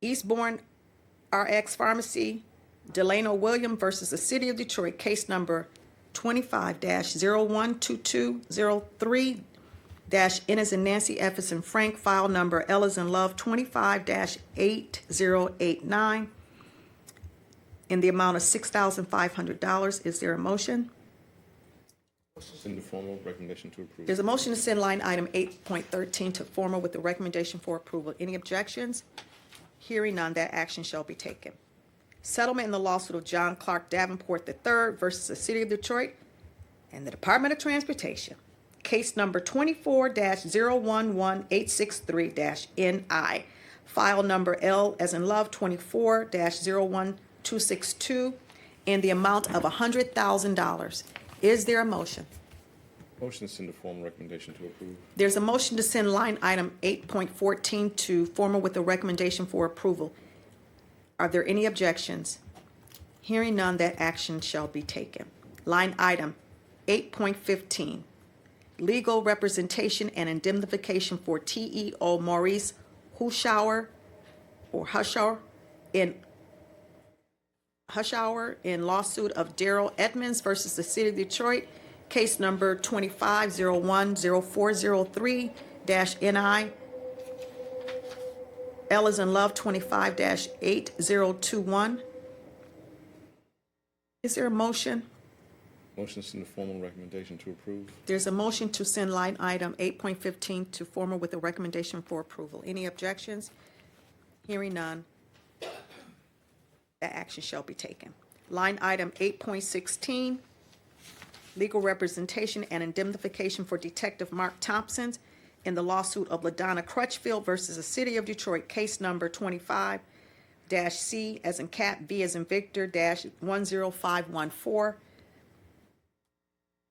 Eastbourne RX Pharmacy, Delano William versus the City of Detroit, case number 25-012203 N as in Nancy, F as in Frank, file number L as in Love 25-8089 in the amount of $6,500. Is there a motion? Send the formal recommendation to approve. There's a motion to send line item 8.13 to formal with the recommendation for approval. Any objections? Hearing none, that action shall be taken. Settlement in the lawsuit of John Clark Davenport III versus the City of Detroit and the Department of Transportation. Case number 24-011863-NI. File number L as in Love 24-01262 in the amount of $100,000. Is there a motion? Motion to send the formal recommendation to approve. There's a motion to send line item 8.14 to formal with a recommendation for approval. Are there any objections? Hearing none, that action shall be taken. Line item 8.15, legal representation and indemnification for TEO Maurice Hushauer in lawsuit of Daryl Edmonds versus the City of Detroit, case number 25-010403-NI. L is in Love 25-8021. Is there a motion? Motion to send the formal recommendation to approve. There's a motion to send line item 8.15 to formal with a recommendation for approval. Any objections? Hearing none, that action shall be taken. Line item 8.16, legal representation and indemnification for Detective Mark Thompson in the lawsuit of LaDonna Crutchfield versus the City of Detroit, case number 25-C as in cat, V as in Victor, -10514.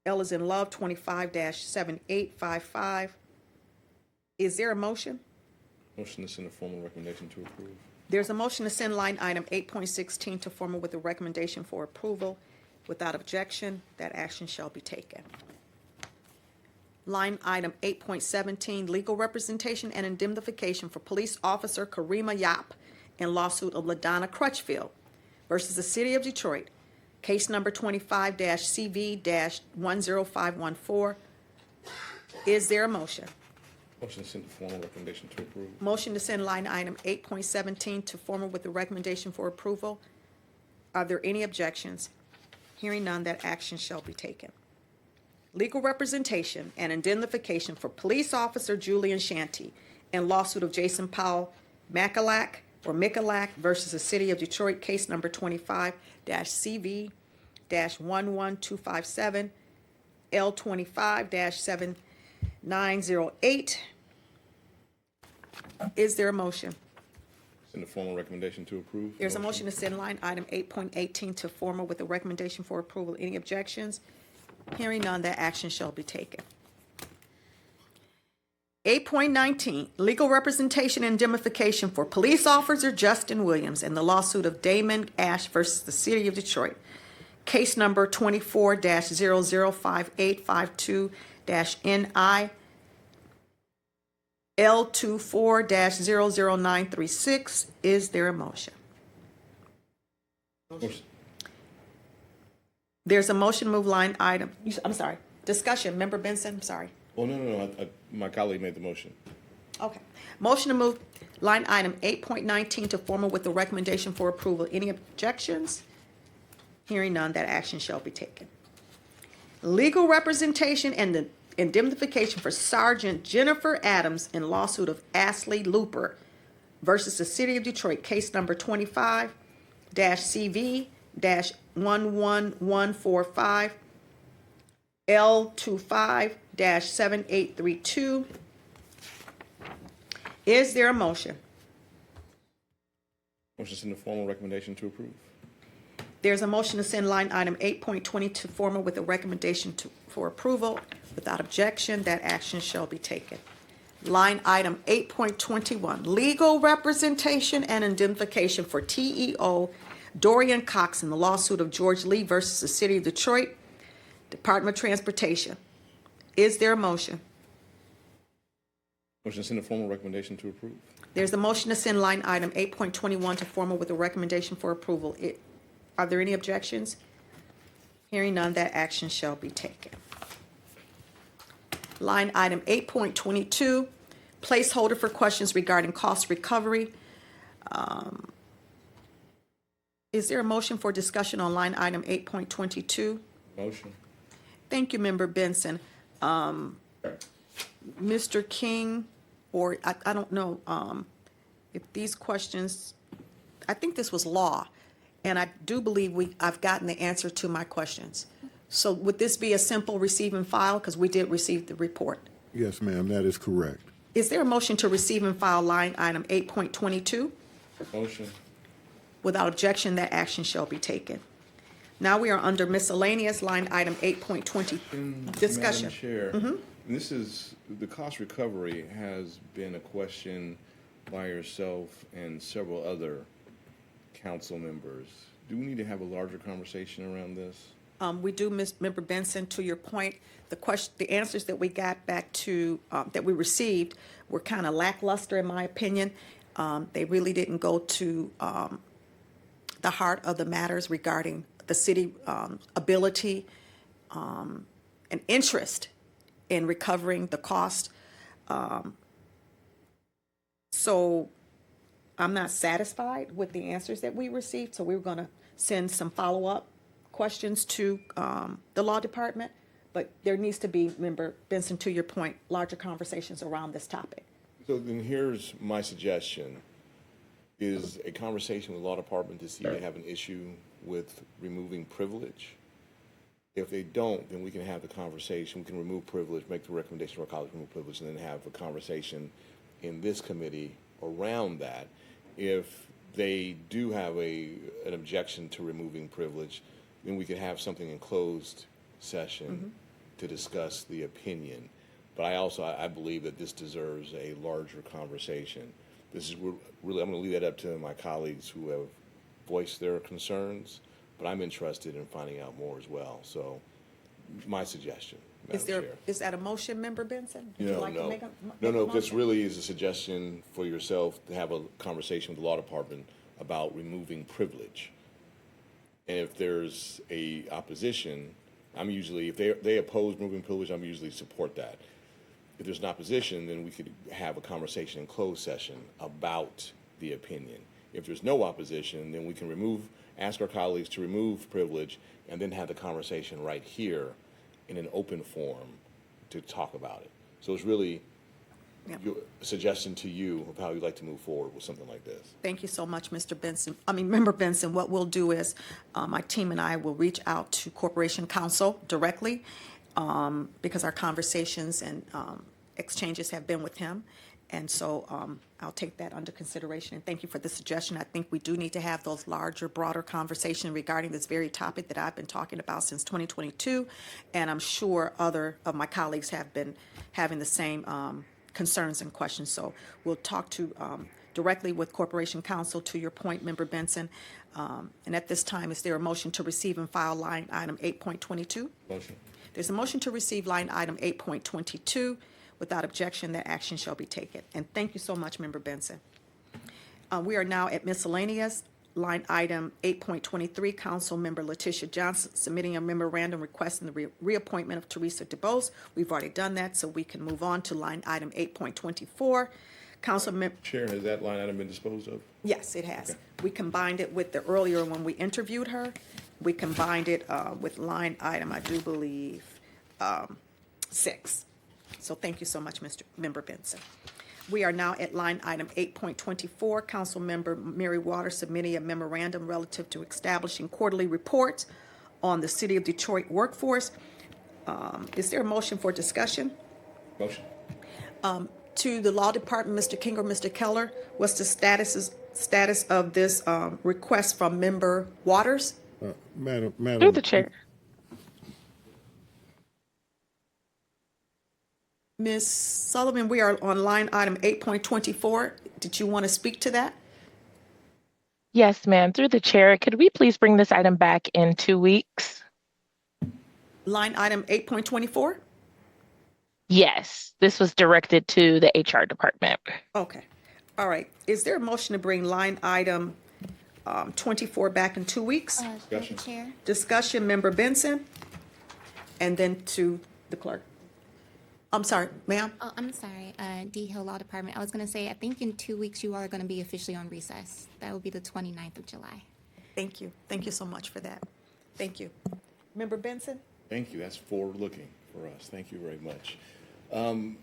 L is in Love 25-7855. Is there a motion? Motion to send a formal recommendation to approve. There's a motion to send line item 8.16 to formal with a recommendation for approval. Without objection, that action shall be taken. Line item 8.17, legal representation and indemnification for police officer Karima Yap in lawsuit of LaDonna Crutchfield versus the City of Detroit, case number 25-CV-10514. Is there a motion? Motion to send the formal recommendation to approve. Motion to send line item 8.17 to formal with the recommendation for approval. Are there any objections? Hearing none, that action shall be taken. Legal representation and indemnification for police officer Julian Shanty in lawsuit of Jason Powell Michalak versus the City of Detroit, case number 25-CV-11257, L25-7908. Is there a motion? Send a formal recommendation to approve. There's a motion to send line item 8.18 to formal with a recommendation for approval. Any objections? Hearing none, that action shall be taken. 8.19, legal representation and indemnification for police officer Justin Williams in the lawsuit of Damon Ash versus the City of Detroit. Case number 24-005852-NI, L24-00936. Is there a motion? Motion. There's a motion to move line item. I'm sorry. Discussion. Member Benson, I'm sorry. Oh, no. My colleague made the motion. Okay. Motion to move line item 8.19 to formal with the recommendation for approval. Any objections? Hearing none, that action shall be taken. Legal representation and the indemnification for Sergeant Jennifer Adams in lawsuit of Ashley Looper versus the City of Detroit, case number 25-CV-11145, L25-7832. Is there a motion? Motion to send a formal recommendation to approve. There's a motion to send line item 8.20 to formal with a recommendation for approval. Without objection, that action shall be taken. Line item 8.21, legal representation and indemnification for TEO Dorian Cox in the lawsuit of George Lee versus the City of Detroit, Department of Transportation. Is there a motion? Motion to send a formal recommendation to approve. There's a motion to send line item 8.21 to formal with a recommendation for approval. Are there any objections? Hearing none, that action shall be taken. Line item 8.22, placeholder for questions regarding cost recovery. Is there a motion for discussion on line item 8.22? Motion. Thank you, Member Benson. Mr. King, or I don't know if these questions, I think this was law, and I do believe I've gotten the answer to my questions. So would this be a simple receive and file, because we did receive the report? Yes, ma'am, that is correct. Is there a motion to receive and file line item 8.22? Motion. Without objection, that action shall be taken. Now we are under miscellaneous, line item 8.20, discussion. Madam Chair, Mhm. this is, the cost recovery has been a question by yourself and several other council members. Do we need to have a larger conversation around this? We do, Member Benson, to your point, the answers that we got back to, that we received were kind of lackluster in my opinion. They really didn't go to the heart of the matters regarding the city ability and interest in recovering the cost. So I'm not satisfied with the answers that we received, so we were going to send some follow-up questions to the law department, but there needs to be, Member Benson, to your point, larger conversations around this topic. So then here's my suggestion, is a conversation with the law department to see if they have an issue with removing privilege. If they don't, then we can have the conversation, we can remove privilege, make the recommendation to our colleagues remove privilege, and then have a conversation in this committee around that. If they do have an objection to removing privilege, then we could have something in closed session to discuss the opinion. But I believe that this deserves a larger conversation. This is really, I'm going to leave that up to my colleagues who have voiced their concerns, but I'm interested in finding out more as well. So my suggestion, Madam Chair. Is that a motion, Member Benson? Would you like to make a No, this motion? really is a suggestion for yourself to have a conversation with the law department about removing privilege. And if there's a opposition, I'm usually, if they oppose removing privilege, I'm usually support that. If there's an opposition, then we could have a conversation in closed session about the opinion. If there's no opposition, then we can ask our colleagues to remove privilege and then have the conversation right here in an open forum to talk about it. So it's really a suggestion to you of how you'd like to move forward with something like this. Thank you so much, Member Benson. What we'll do is my team and I will reach out to Corporation Counsel directly because our conversations and exchanges have been with him. And so I'll take that under consideration. And thank you for the suggestion. I think we do need to have those larger, broader conversations regarding this very topic that I've been talking about since 2022. And I'm sure other of my colleagues have been having the same concerns and questions. So we'll talk to directly with Corporation Counsel, to your point, Member Benson. And at this time, is there a motion to receive and file line item 8.22? Motion. There's a motion to receive line item 8.22. Without objection, that action shall be taken. And thank you so much, Member Benson. We are now at miscellaneous. Line item 8.23, Council Member Letitia Johnson submitting a memorandum requesting the reappointment of Teresa DeBose. We've already done that, so we can move on to line item 8.24. Council Member. Chair, has that line item been disposed of? Yes, it has. Okay. We combined it with the earlier when we interviewed her. We combined it with line item, I do believe, 6. So thank you so much, Member Benson. We are now at line item 8.24. Council Member Mary Waters submitting a memorandum relative to establishing quarterly reports on the City of Detroit workforce. Is there a motion for discussion? Motion. To the Law Department, Mr. King or Mr. Keller, what's the status of this request from Member Waters? Madam, Through the chair. Ms. Sullivan, we are on line item 8.24. Did you want to speak to that? Yes, ma'am. Through the chair, could we please bring this item back in 2 weeks? Line item 8.24? Yes, this was directed to the HR department. Okay. All right. Is there a motion to bring line item 24 back in 2 weeks? Discussion. Chair. Discussion, Member Benson, and then to the clerk. I'm sorry, ma'am. Oh, I'm sorry. D Hill Law Department. I was going to say, I think in 2 weeks you are going to be officially on recess. That will be the 29th of July. Thank you. Thank you so much for that. Thank you. Member Benson? Thank you. That's forward-looking for us. Thank you very much.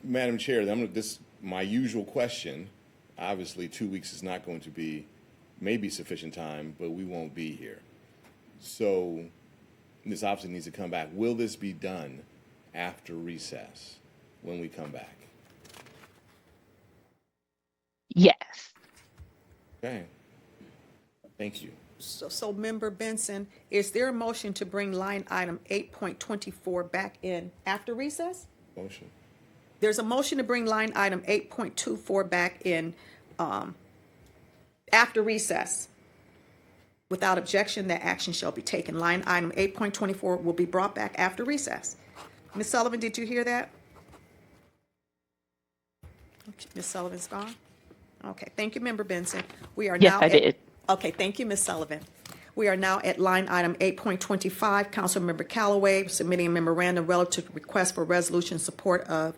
Madam Chair, this my usual question. Obviously, 2 weeks is not going to be maybe sufficient time, but we won't be here. So this obviously needs to come back. Will this be done after recess when we come back? Yes. Okay. Thank you. So Member Benson, is there a motion to bring line item 8.24 back in after recess? Motion. There's a motion to bring line item 8.24 back in after recess. Without objection, that action shall be taken. Line item 8.24 will be brought back after recess. Ms. Sullivan, did you hear that? Okay, Ms. Sullivan's gone? Okay, thank you, Member Benson. We are Yes, now I did. Okay, thank you, Ms. Sullivan. We are now at line item 8.25, Councilmember Callaway submitting a memorandum relative to request for resolution support of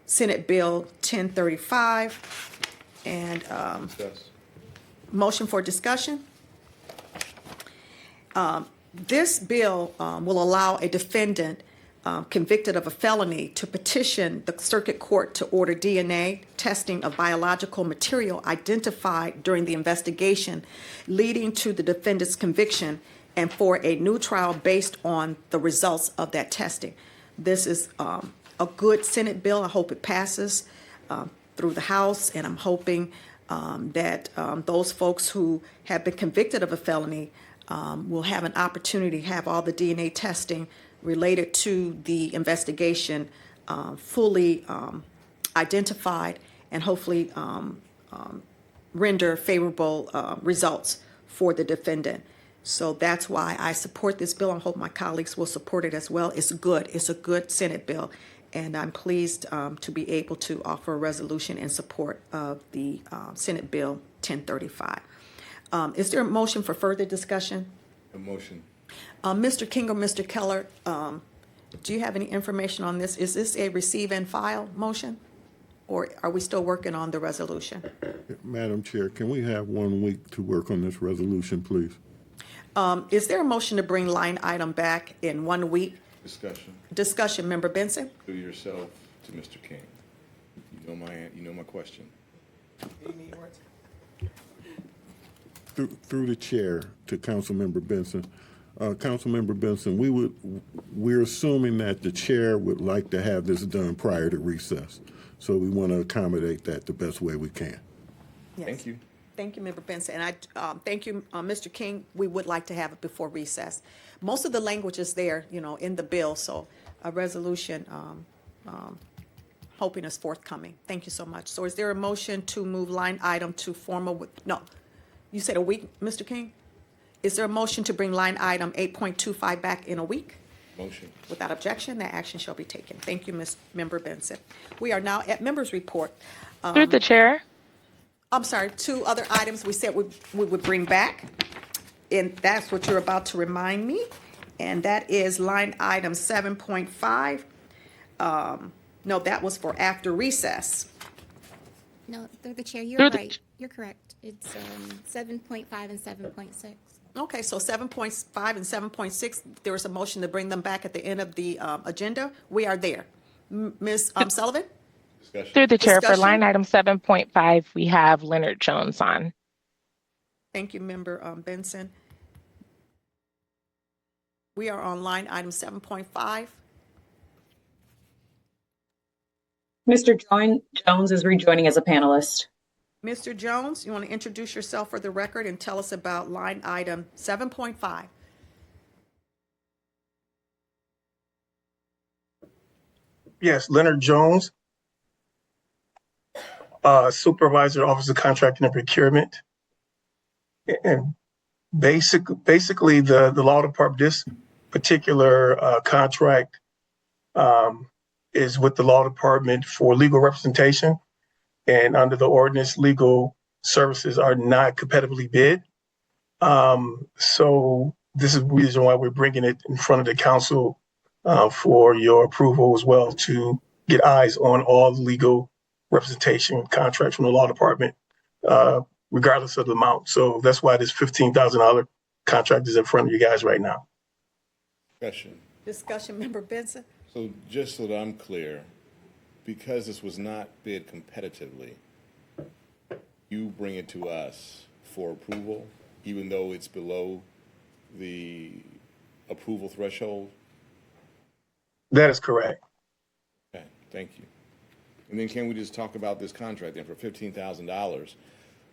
Senate Bill 1035 and motion for discussion. This bill will allow a defendant convicted of a felony to petition the circuit court to order DNA testing of biological material identified during the investigation leading to the defendant's conviction and for a new trial based on the results of that testing. This is a good Senate bill. I hope it passes through the House, and I'm hoping that those folks who have been convicted of a felony will have an opportunity to have all the DNA testing related to the investigation fully identified and hopefully render favorable results for the defendant. So that's why I support this bill. I hope my colleagues will support it as well. It's good. It's a good Senate bill, and I'm pleased to be able to offer a resolution in support of the Senate Bill 1035. Is there a motion for further discussion? A motion. Mr. King or Mr. Keller, do you have any information on this? Is this a receive and file motion, or are we still working on the resolution? Madam Chair, can we have 1 week to work on this resolution, please? Is there a motion to bring line item back in 1 week? Discussion. Discussion, Member Benson? To yourself, to Mr. King. You know my question. Through the chair to Councilmember Benson. Councilmember Benson, we're assuming that the chair would like to have this done prior to recess. So we want to accommodate that the best way we can. Yes. Thank you. Thank you, Member Benson. And I thank you, Mr. King. We would like to have it before recess. Most of the language is there, in the bill, so a resolution hoping is forthcoming. Thank you so much. So is there a motion to move line item to formal, no, you said a week, Mr. King? Is there a motion to bring line item 8.25 back in a week? Motion. Without objection, that action shall be taken. Thank you, Member Benson. We are now at members' report. Through the chair. I'm sorry, 2 other items we said we would bring back, and that's what you're about to remind me, and that is line item 7.5. No, that was for after recess. No, through the chair, you're right. You're correct. It's 7.5 and 7.6. Okay, so 7.5 and 7.6, there is a motion to bring them back at the end of the agenda. We are there. Ms. Sullivan? Discussion. Through the chair, for Discussion? line item 7.5, we have Leonard Jones on. Thank you, Member Benson. We are on line item 7.5. Mr. Jones is rejoining as a panelist. Mr. Jones, you want to introduce yourself for the record and tell us about line item 7.5? Yes, Leonard Jones, Supervisor, Office of Contracting and Procurement. And basically the law department, this particular contract is with the law department for legal representation. And under the ordinance, legal services are not competitively bid. So this is the reason why we're bringing it in front of the council for your approval as well, to get eyes on all legal representation contracts from the law department, regardless of the amount. So that's why this $15,000 contract is in front of you guys right now. Discussion, Member Benson. So just so that I'm clear, because this was not bid competitively, you bring it to us for approval, even though it's below the approval threshold? That is correct. Okay, thank you. And then can we just talk about this contract then for $15,000?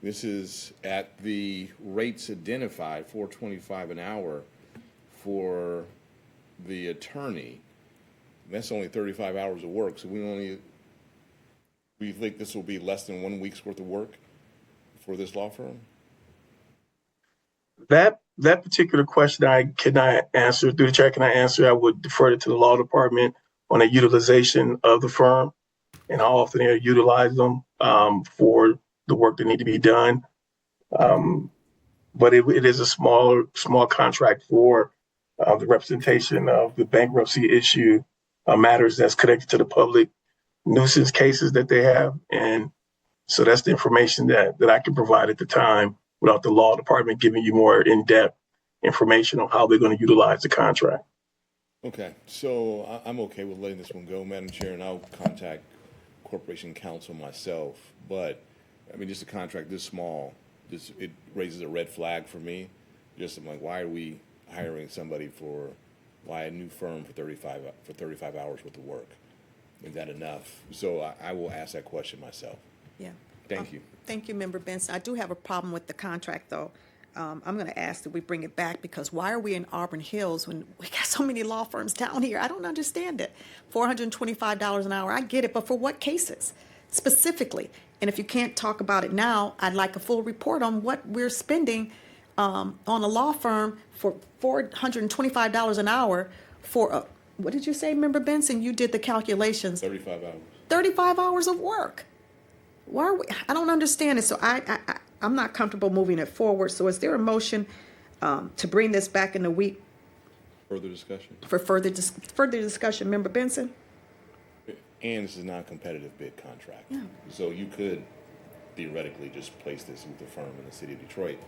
This is at the rates identified, $4.25 an hour for the attorney. That's only 35 hours of work. So we think this will be less than 1 week's worth of work for this law firm? That particular question I cannot answer. Through the chair, can I answer? I would defer it to the law department on the utilization of the firm and how often they utilize them for the work that need to be done. But it is a small contract for the representation of the bankruptcy issue matters that's connected to the public nuisance cases that they have. And so that's the information that I can provide at the time without the law department giving you more in-depth information on how they're going to utilize the contract. Okay, so I'm okay with letting this one go, Madam Chair, and I'll contact Corporation Counsel myself. But I mean, just a contract this small, it raises a red flag for me. Just I'm like, why are we hiring somebody why a new firm for 35 hours worth of work? Is that enough? So I will ask that question myself. Yeah. Thank you. Thank you, Member Benson. I do have a problem with the contract, though. I'm going to ask that we bring it back, because why are we in Auburn Hills when we got so many law firms down here? I don't understand it. $425 an hour, I get it, but for what cases specifically? And if you can't talk about it now, I'd like a full report on what we're spending on a law firm for $425 an hour for what did you say, Member Benson? You did the calculations. 35 hours. 35 hours of work. Why are we? I don't understand it. So I'm not comfortable moving it forward. So is there a motion to bring this back in a week? Further discussion? For further discussion, Member Benson? And this is not a competitive bid contract. Yeah. So you could theoretically just place this with a firm in the city of Detroit.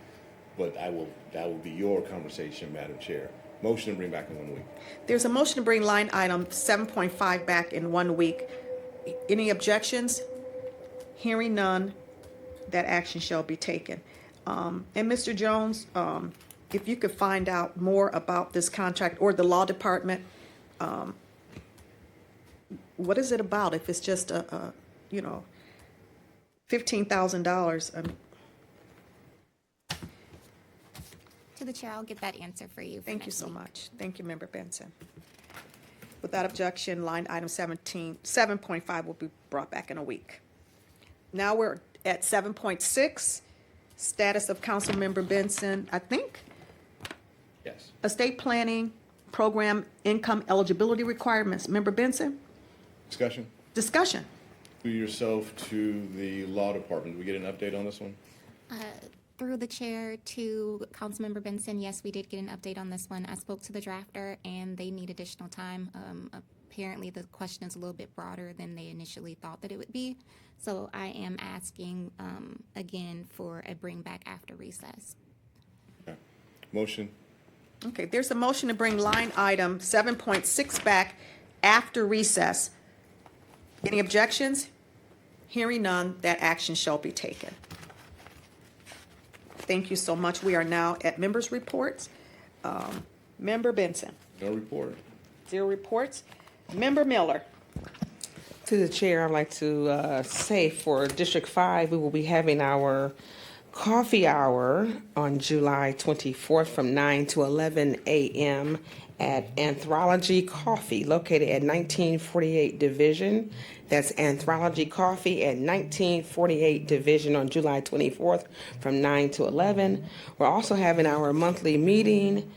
But that will be your conversation, Madam Chair. Motion to bring back in 1 week. There's a motion to bring line item 7.5 back in 1 week. Any objections? Hearing none, that action shall be taken. And Mr. Jones, if you could find out more about this contract, or the law department, what is it about? If it's just $15,000. To the chair, I'll get that answer for you. Thank you so much. Thank you, Member Benson. Without objection, line item 7.5 will be brought back in a week. Now we're at 7.6, status of Council Member Benson, I think. Yes. Estate planning program income eligibility requirements. Member Benson? Discussion? Discussion. To yourself, to the law department. Did we get an update on this one? Through the chair to Councilmember Benson, yes, we did get an update on this one. I spoke to the drafter, and they need additional time. Apparently, the question is a little bit broader than they initially thought that it would be. So I am asking again for a bring back after recess. Okay. Motion. Okay, there's a motion to bring line item 7.6 back after recess. Any objections? Hearing none, that action shall be taken. Thank you so much. We are now at members' reports. Member Benson. No report. 0 reports. Member Miller. To the chair, I'd like to say for District 5, we will be having our coffee hour on July 24th from 9 to 11 a.m. at Anthology Coffee, located at 1948 Division. That's Anthology Coffee at 1948 Division on July 24th from 9 to 11. We're also having our monthly meeting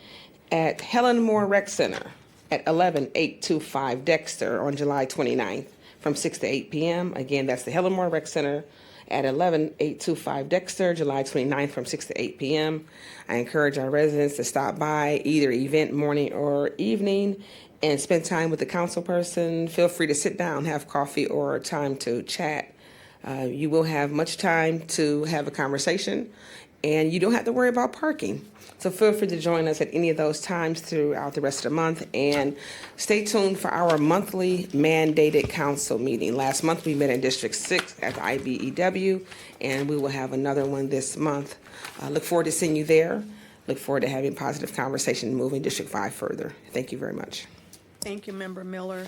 at Helen Moore Rec Center at 11825 Dexter on July 29th from 6 to 8 p.m. Again, that's the Helen Moore Rec Center at 11825 Dexter, July 29th from 6 to 8 p.m. I encourage our residents to stop by either event morning or evening and spend time with the council person. Feel free to sit down, have coffee, or time to chat. You will have much time to have a conversation, and you don't have to worry about parking. So feel free to join us at any of those times throughout the rest of the month, and stay tuned for our monthly mandated council meeting. Last month we met in District 6 at the IBEW, and we will have another one this month. Look forward to seeing you there. Look forward to having positive conversation moving District 5 further. Thank you very much. Thank you, Member Miller.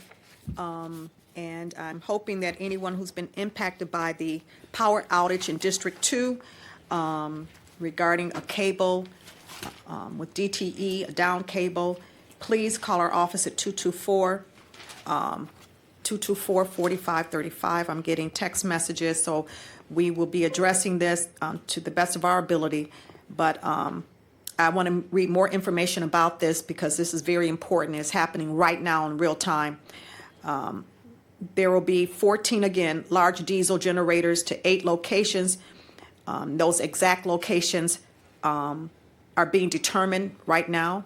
And I'm hoping that anyone who's been impacted by the power outage in District 2 regarding a cable with DTE, a down cable, please call our office at 224-4535. I'm getting text messages, so we will be addressing this to the best of our ability. But I want to read more information about this because this is very important. It's happening right now in real time. There will be 14, again, large diesel generators to 8 locations. Those exact locations are being determined right now.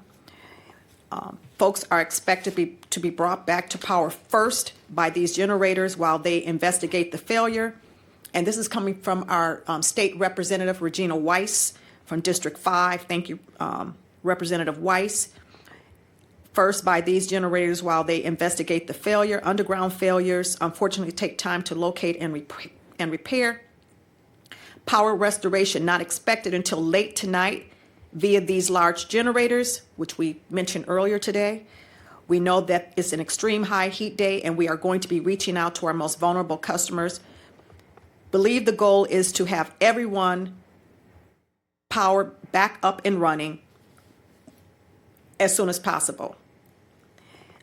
Folks are expected to be brought back to power first by these generators while they investigate the failure. And this is coming from our state representative, Regina Weiss, from District 5. Thank you, Representative Weiss. First by these generators while they investigate the failure. Underground failures, unfortunately, take time to locate and repair. Power restoration not expected until late tonight via these large generators, which we mentioned earlier today. We know that it's an extreme high heat day, and we are going to be reaching out to our most vulnerable customers. Believe the goal is to have everyone power back up and running as soon as possible.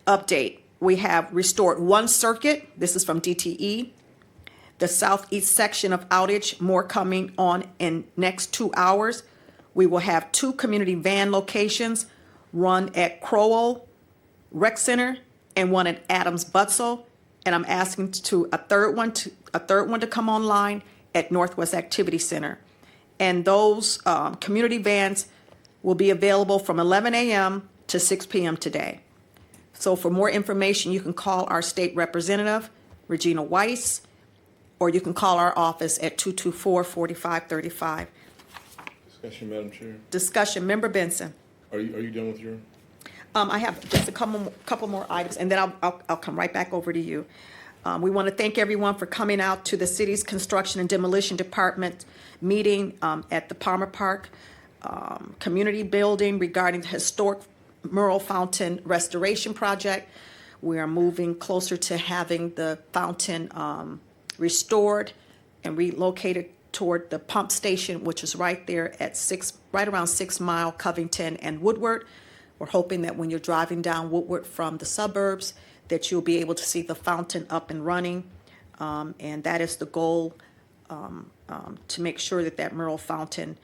Update, we have restored 1 circuit. This is from DTE. The southeast section of outage, more coming on in next 2 hours. We will have 2 community van locations, one at Crowell Rec Center and one at Adams Butzel. And I'm asking a third one to come online at Northwest Activity Center. And those community vans will be available from 11 a.m. to 6 p.m. today. So for more information, you can call our state representative, Regina Weiss, or you can call our office at 224-4535. Discussion, Madam Chair. Discussion, Member Benson. Are you done with your? I have just a couple more items, and then I'll come right back over to you. We want to thank everyone for coming out to the city's Construction and Demolition Department meeting at the Palmer Park Community Building regarding the historic mural fountain restoration project. We are moving closer to having the fountain restored and relocated toward the pump station, which is right there at right around 6 Mile, Covington, and Woodward. We're hoping that when you're driving down Woodward from the suburbs, that you'll be able to see the fountain up and running. And that is the goal, to make sure that mural fountain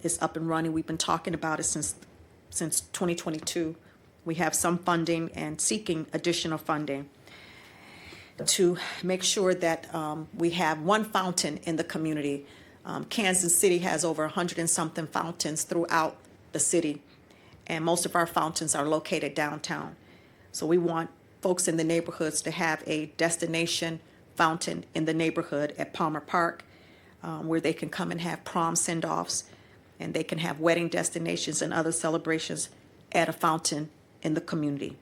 is up and running. We've been talking about it since 2022. We have some funding and seeking additional funding to make sure that we have one fountain in the community. Kansas City has over 100 and something fountains throughout the city, and most of our fountains are located downtown. So we want folks in the neighborhoods to have a destination fountain in the neighborhood at Palmer Park, where they can come and have prom send-offs, and they can have wedding destinations and other celebrations at a fountain in the community.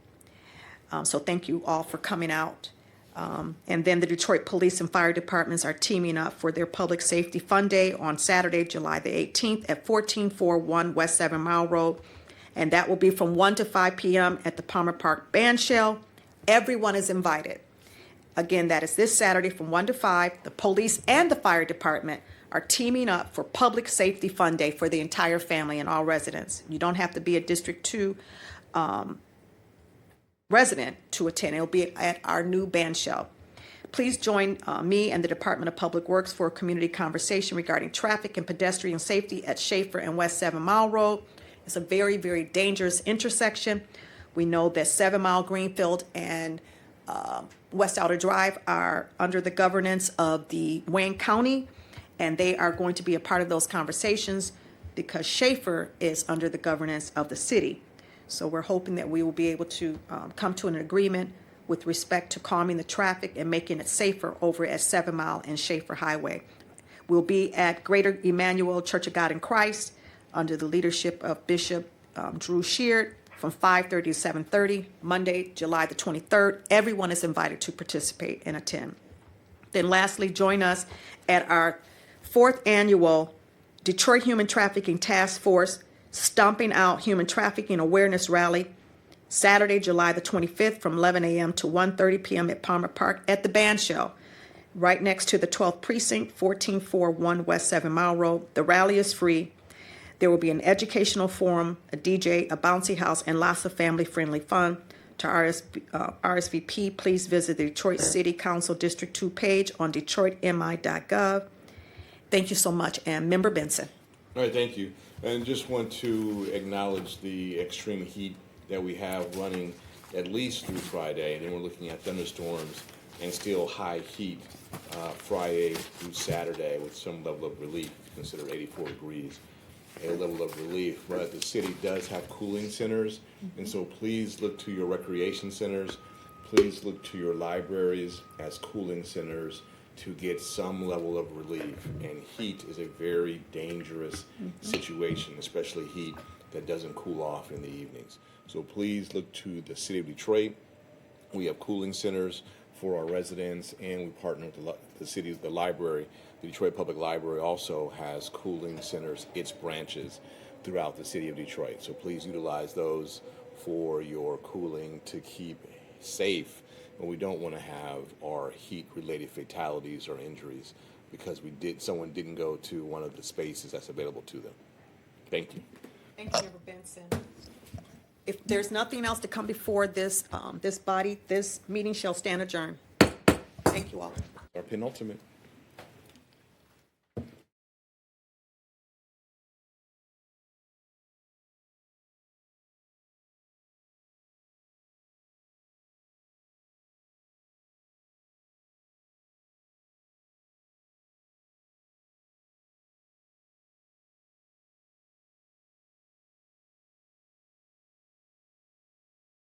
So thank you all for coming out. And then the Detroit Police and Fire Departments are teaming up for their Public Safety Fun Day on Saturday, July the 18th at 1441 West 7 Mile Road. And that will be from 1 to 5 p.m. at the Palmer Park Band Shell. Everyone is invited. Again, that is this Saturday from 1 to 5. The police and the fire department are teaming up for Public Safety Fun Day for the entire family and all residents. You don't have to be a District 2 resident to attend. It'll be at our new band shell. Please join me and the Department of Public Works for a community conversation regarding traffic and pedestrian safety at Schaefer and West 7 Mile Road. It's a very, very dangerous intersection. We know that 7 Mile Greenfield and West Outer Drive are under the governance of the Wayne County, and they are going to be a part of those conversations because Schaefer is under the governance of the city. So we're hoping that we will be able to come to an agreement with respect to calming the traffic and making it safer over at 7 Mile and Schaefer Highway. We'll be at Greater Emmanuel Church of God in Christ under the leadership of Bishop Drew Sheard from 5:30 to 7:30, Monday, July the 23rd. Everyone is invited to participate and attend. Then lastly, join us at our 4th annual Detroit Human Trafficking Task Force Stomping Out Human Trafficking Awareness Rally, Saturday, July the 25th from 11 a.m. to 1:30 p.m. at Palmer Park at the band shell, right next to the 12th Precinct, 14401 West 7 Mile Road. The rally is free. There will be an educational forum, a DJ, a bouncy house, and lots of family-friendly fun. To RSVP, please visit the Detroit City Council District 2 page on detroitmi.gov. Thank you so much, and Member Benson. All right, thank you. And just want to acknowledge the extreme heat that we have running at least through Friday, and then we're looking at thunderstorms and still high heat Friday through Saturday with some level of relief, consider 84 degrees, a level of relief. But the city does have cooling centers, and so please look to your recreation centers, please look to your libraries as cooling centers to get some level of relief. And heat is a very dangerous situation, especially heat that doesn't cool off in the evenings. So please look to the city of Detroit. We have cooling centers for our residents, and we partner with the city, the library. The Detroit Public Library also has cooling centers, its branches throughout the city of Detroit. So please utilize those for your cooling to keep safe. And we don't want to have our heat-related fatalities or injuries because someone didn't go to one of the spaces that's available to them. Thank you. Thank you, Member Benson. If there's nothing else to come before this body, this meeting shall stand adjourned. Thank you all. Our penultimate.